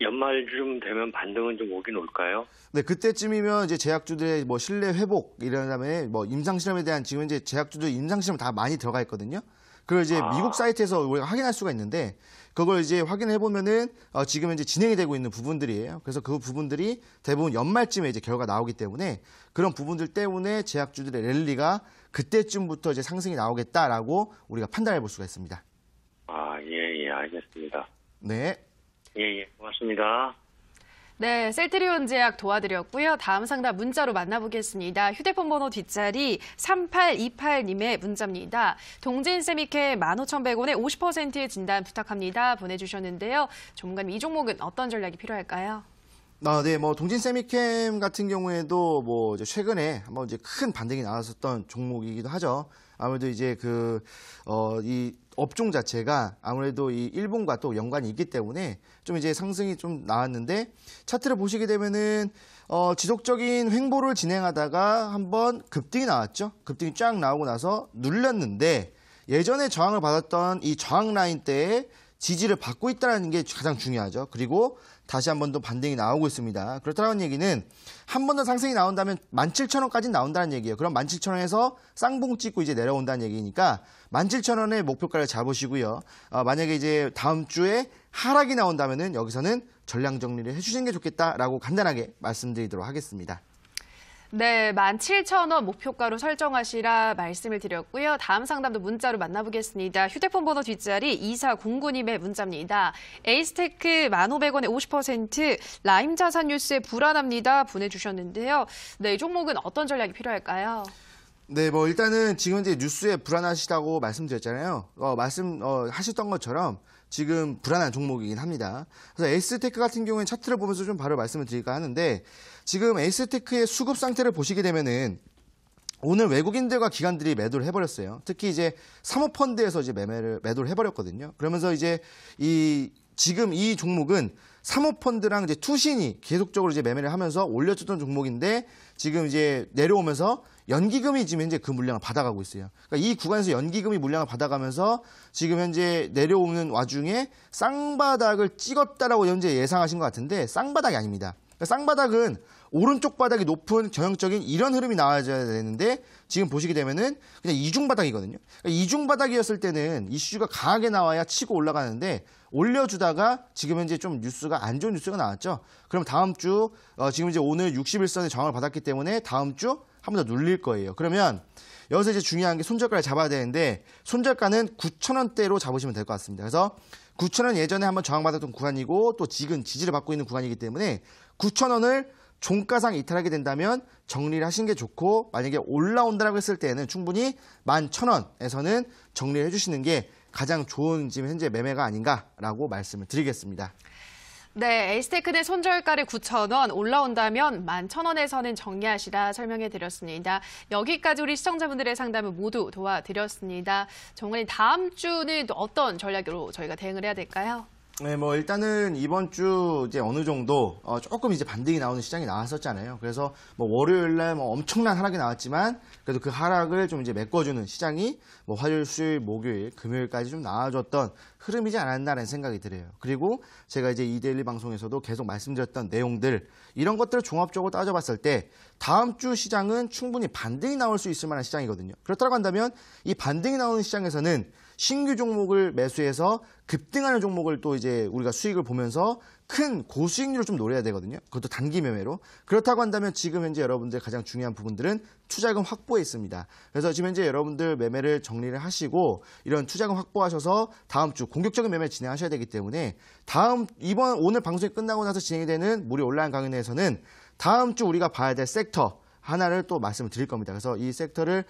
[SPEAKER 5] 연말쯤 되면 반등은 좀 오긴 올까요?
[SPEAKER 2] 네, 그때쯤이면 이제 제약주들의 뭐 신뢰 회복 이런 다음에 뭐 임상 실험에 대한 지금 이제 제약주들 임상 실험 다 많이 들어가 있거든요. 그걸 이제 미국 사이트에서 우리가 확인할 수가 있는데 그걸 이제 확인해 보면은 지금 이제 진행이 되고 있는 부분들이에요. 그래서 그 부분들이 대부분 연말쯤에 이제 결과 나오기 때문에 그런 부분들 때문에 제약주들의 랠리가 그때쯤부터 이제 상승이 나오겠다라고 우리가 판단해 볼 수가 있습니다.
[SPEAKER 5] 예, 알겠습니다.
[SPEAKER 2] 네.
[SPEAKER 5] 예, 고맙습니다.
[SPEAKER 1] 네, 셀트리온 제약 도와드렸고요. 다음 상담 문자로 만나보겠습니다. 휴대폰 번호 뒷자리 3828님의 문자입니다. 동진 세미캠 15,100원에 50%의 진단 부탁합니다. 보내주셨는데요. 전문가님, 이 종목은 어떤 전략이 필요할까요?
[SPEAKER 2] 네, 뭐 동진 세미캠 같은 경우에도 뭐 이제 최근에 한번 이제 큰 반등이 나왔었던 종목이기도 하죠. 아무래도 이제 이 업종 자체가 아무래도 이 일본과 또 연관이 있기 때문에 좀 이제 상승이 좀 나왔는데 차트를 보시게 되면은 지속적인 횡보를 진행하다가 한번 급등이 나왔죠. 급등이 쫙 나오고 나서 눌렸는데 예전에 저항을 받았던 이 저항 라인 때에 지지를 받고 있다는 게 가장 중요하죠. 그리고 다시 한 번 더 반등이 나오고 있습니다. 그렇다는 얘기는 한 번 더 상승이 나온다면 17,000원까지 나온다는 얘기예요. 그럼 17,000원에서 쌍봉 찍고 이제 내려온다는 얘기니까 17,000원의 목표가를 잡으시고요. 만약에 이제 다음 주에 하락이 나온다면은 여기서는 전량 정리를 해주시는 게 좋겠다라고 간단하게 말씀드리도록 하겠습니다.
[SPEAKER 1] 네, 17,000원 목표가로 설정하시라 말씀을 드렸고요. 다음 상담도 문자로 만나보겠습니다. 휴대폰 번호 뒷자리 2409님의 문자입니다. 에이스테크 1,500원에 50%, 라임자산뉴스에 불안합니다. 보내주셨는데요. 네, 이 종목은 어떤 전략이 필요할까요?
[SPEAKER 2] 네, 뭐 일단은 지금 이제 뉴스에 불안하시다고 말씀드렸잖아요. 하셨던 것처럼 지금 불안한 종목이긴 합니다. 그래서 에이스테크 같은 경우에는 차트를 보면서 좀 바로 말씀을 드릴까 하는데 지금 에이스테크의 수급 상태를 보시게 되면은 오늘 외국인들과 기관들이 매도를 해버렸어요. 특히 이제 사모펀드에서 이제 매도를 해버렸거든요. 그러면서 이제 지금 이 종목은 사모펀드랑 이제 투신이 계속적으로 이제 매매를 하면서 올려줬던 종목인데 지금 이제 내려오면서 연기금이 지금 현재 그 물량을 받아가고 있어요. 그러니까 이 구간에서 연기금이 물량을 받아가면서 지금 현재 내려오는 와중에 쌍바닥을 찍었다라고 현재 예상하신 것 같은데 쌍바닥이 아닙니다. 그러니까 쌍바닥은 오른쪽 바닥이 높은 전형적인 이런 흐름이 나와야 되는데 지금 보시게 되면은 그냥 이중바닥이거든요. 그러니까 이중바닥이었을 때는 이슈가 강하게 나와야 치고 올라가는데 올려주다가 지금 현재 좀 뉴스가 안 좋은 뉴스가 나왔죠. 그럼 다음 주 지금 이제 오늘 61선의 저항을 받았기 때문에 다음 주 한 번 더 눌릴 거예요. 그러면 여기서 이제 중요한 게 손절가를 잡아야 되는데 손절가는 9,000원대로 잡으시면 될 것 같습니다. 그래서 9,000원 예전에 한번 저항받았던 구간이고 또 지금 지지를 받고 있는 구간이기 때문에 9,000원을 종가상 이탈하게 된다면 정리를 하시는 게 좋고 만약에 올라온다라고 했을 때는 충분히 11,000원에서는 정리를 해주시는 게 가장 좋은 지금 현재 매매가 아닌가라고 말씀을 드리겠습니다.
[SPEAKER 1] 네, 에이스테크는 손절가를 9,000원, 올라온다면 11,000원에서는 정리하시라 설명해 드렸습니다. 여기까지 우리 시청자분들의 상담을 모두 도와드렸습니다. 정원님, 다음 주는 또 어떤 전략으로 저희가 대응을 해야 될까요?
[SPEAKER 2] 네, 뭐 일단은 이번 주 이제 어느 정도 조금 이제 반등이 나오는 시장이 나왔었잖아요. 그래서 뭐 월요일 날 뭐 엄청난 하락이 나왔지만 그래도 그 하락을 좀 이제 메꿔주는 시장이 뭐 화요일, 수요일, 목요일, 금요일까지 좀 나와줬던 흐름이지 않았나라는 생각이 들어요. 그리고 제가 이제 이데일리 방송에서도 계속 말씀드렸던 내용들 이런 것들을 종합적으로 따져봤을 때 다음 주 시장은 충분히 반등이 나올 수 있을 만한 시장이거든요. 그렇다고 한다면 이 반등이 나오는 시장에서는 신규 종목을 매수해서 급등하는 종목을 또 이제 우리가 수익을 보면서 큰 고수익률을 좀 노려야 되거든요. 그것도 단기 매매로. 그렇다고 한다면 지금 현재 여러분들 가장 중요한 부분들은 투자금 확보에 있습니다. 그래서 지금 현재 여러분들 매매를 정리를 하시고 이런 투자금 확보하셔서 다음 주 공격적인 매매 진행하셔야 되기 때문에 오늘 방송이 끝나고 나서 진행이 되는 무료 온라인 강연에서는 다음 주 우리가 봐야 될 섹터 하나를 또 말씀을 드릴 겁니다. 그래서 이 섹터를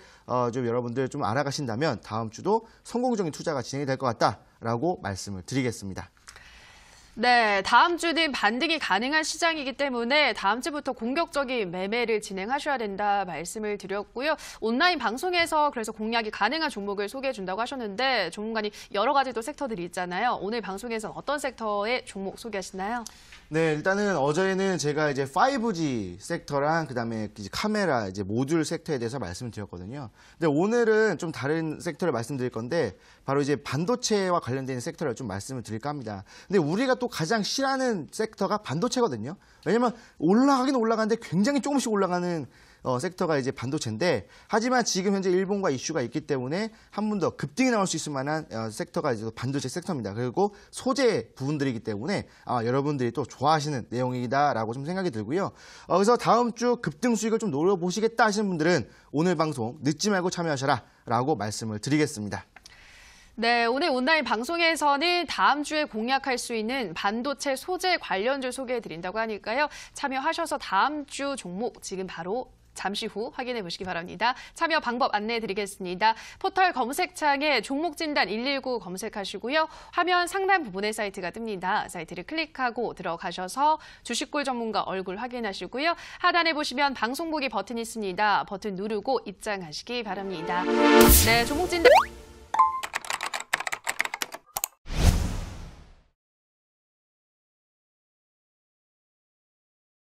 [SPEAKER 2] 좀 여러분들 좀 알아가신다면 다음 주도 성공적인 투자가 진행이 될 것 같다라고 말씀을 드리겠습니다.
[SPEAKER 1] 네, 다음 주는 반등이 가능한 시장이기 때문에 다음 주부터 공격적인 매매를 진행하셔야 된다 말씀을 드렸고요. 온라인 방송에서 그래서 공략이 가능한 종목을 소개해 준다고 하셨는데 전문가님 여러 가지 또 섹터들이 있잖아요. 오늘 방송에서 어떤 섹터의 종목 소개하시나요?
[SPEAKER 2] 네, 일단은 어제는 제가 이제 5G 섹터랑 그다음에 이제 카메라 이제 모듈 섹터에 대해서 말씀을 드렸거든요. 근데 오늘은 좀 다른 섹터를 말씀드릴 건데 바로 이제 반도체와 관련된 섹터를 좀 말씀을 드릴까 합니다. 근데 우리가 또 가장 싫어하는 섹터가 반도체거든요. 왜냐면 올라가긴 올라가는데 굉장히 조금씩 올라가는 섹터가 이제 반도체인데 하지만 지금 현재 일본과 이슈가 있기 때문에 한 번 더 급등이 나올 수 있을 만한 섹터가 이제 반도체 섹터입니다. 그리고 소재 부분들이기 때문에 여러분들이 또 좋아하시는 내용이다라고 좀 생각이 들고요. 그래서 다음 주 급등 수익을 좀 노려보시겠다 하시는 분들은 오늘 방송 늦지 말고 참여하셔라라고 말씀을 드리겠습니다.
[SPEAKER 1] 네, 오늘 온라인 방송에서는 다음 주에 공략할 수 있는 반도체 소재 관련주 소개해드린다고 하니까요. 참여하셔서 다음 주 종목 지금 바로 잠시 후 확인해 보시기 바랍니다. 참여 방법 안내해 드리겠습니다. 포털 검색창에 종목진단 119 검색하시고요. 화면 상단 부분에 사이트가 뜹니다. 사이트를 클릭하고 들어가셔서 주식골 전문가 얼굴 확인하시고요. 하단에 보시면 방송 보기 버튼이 있습니다. 버튼 누르고 입장하시기 바랍니다. 네, 종목진단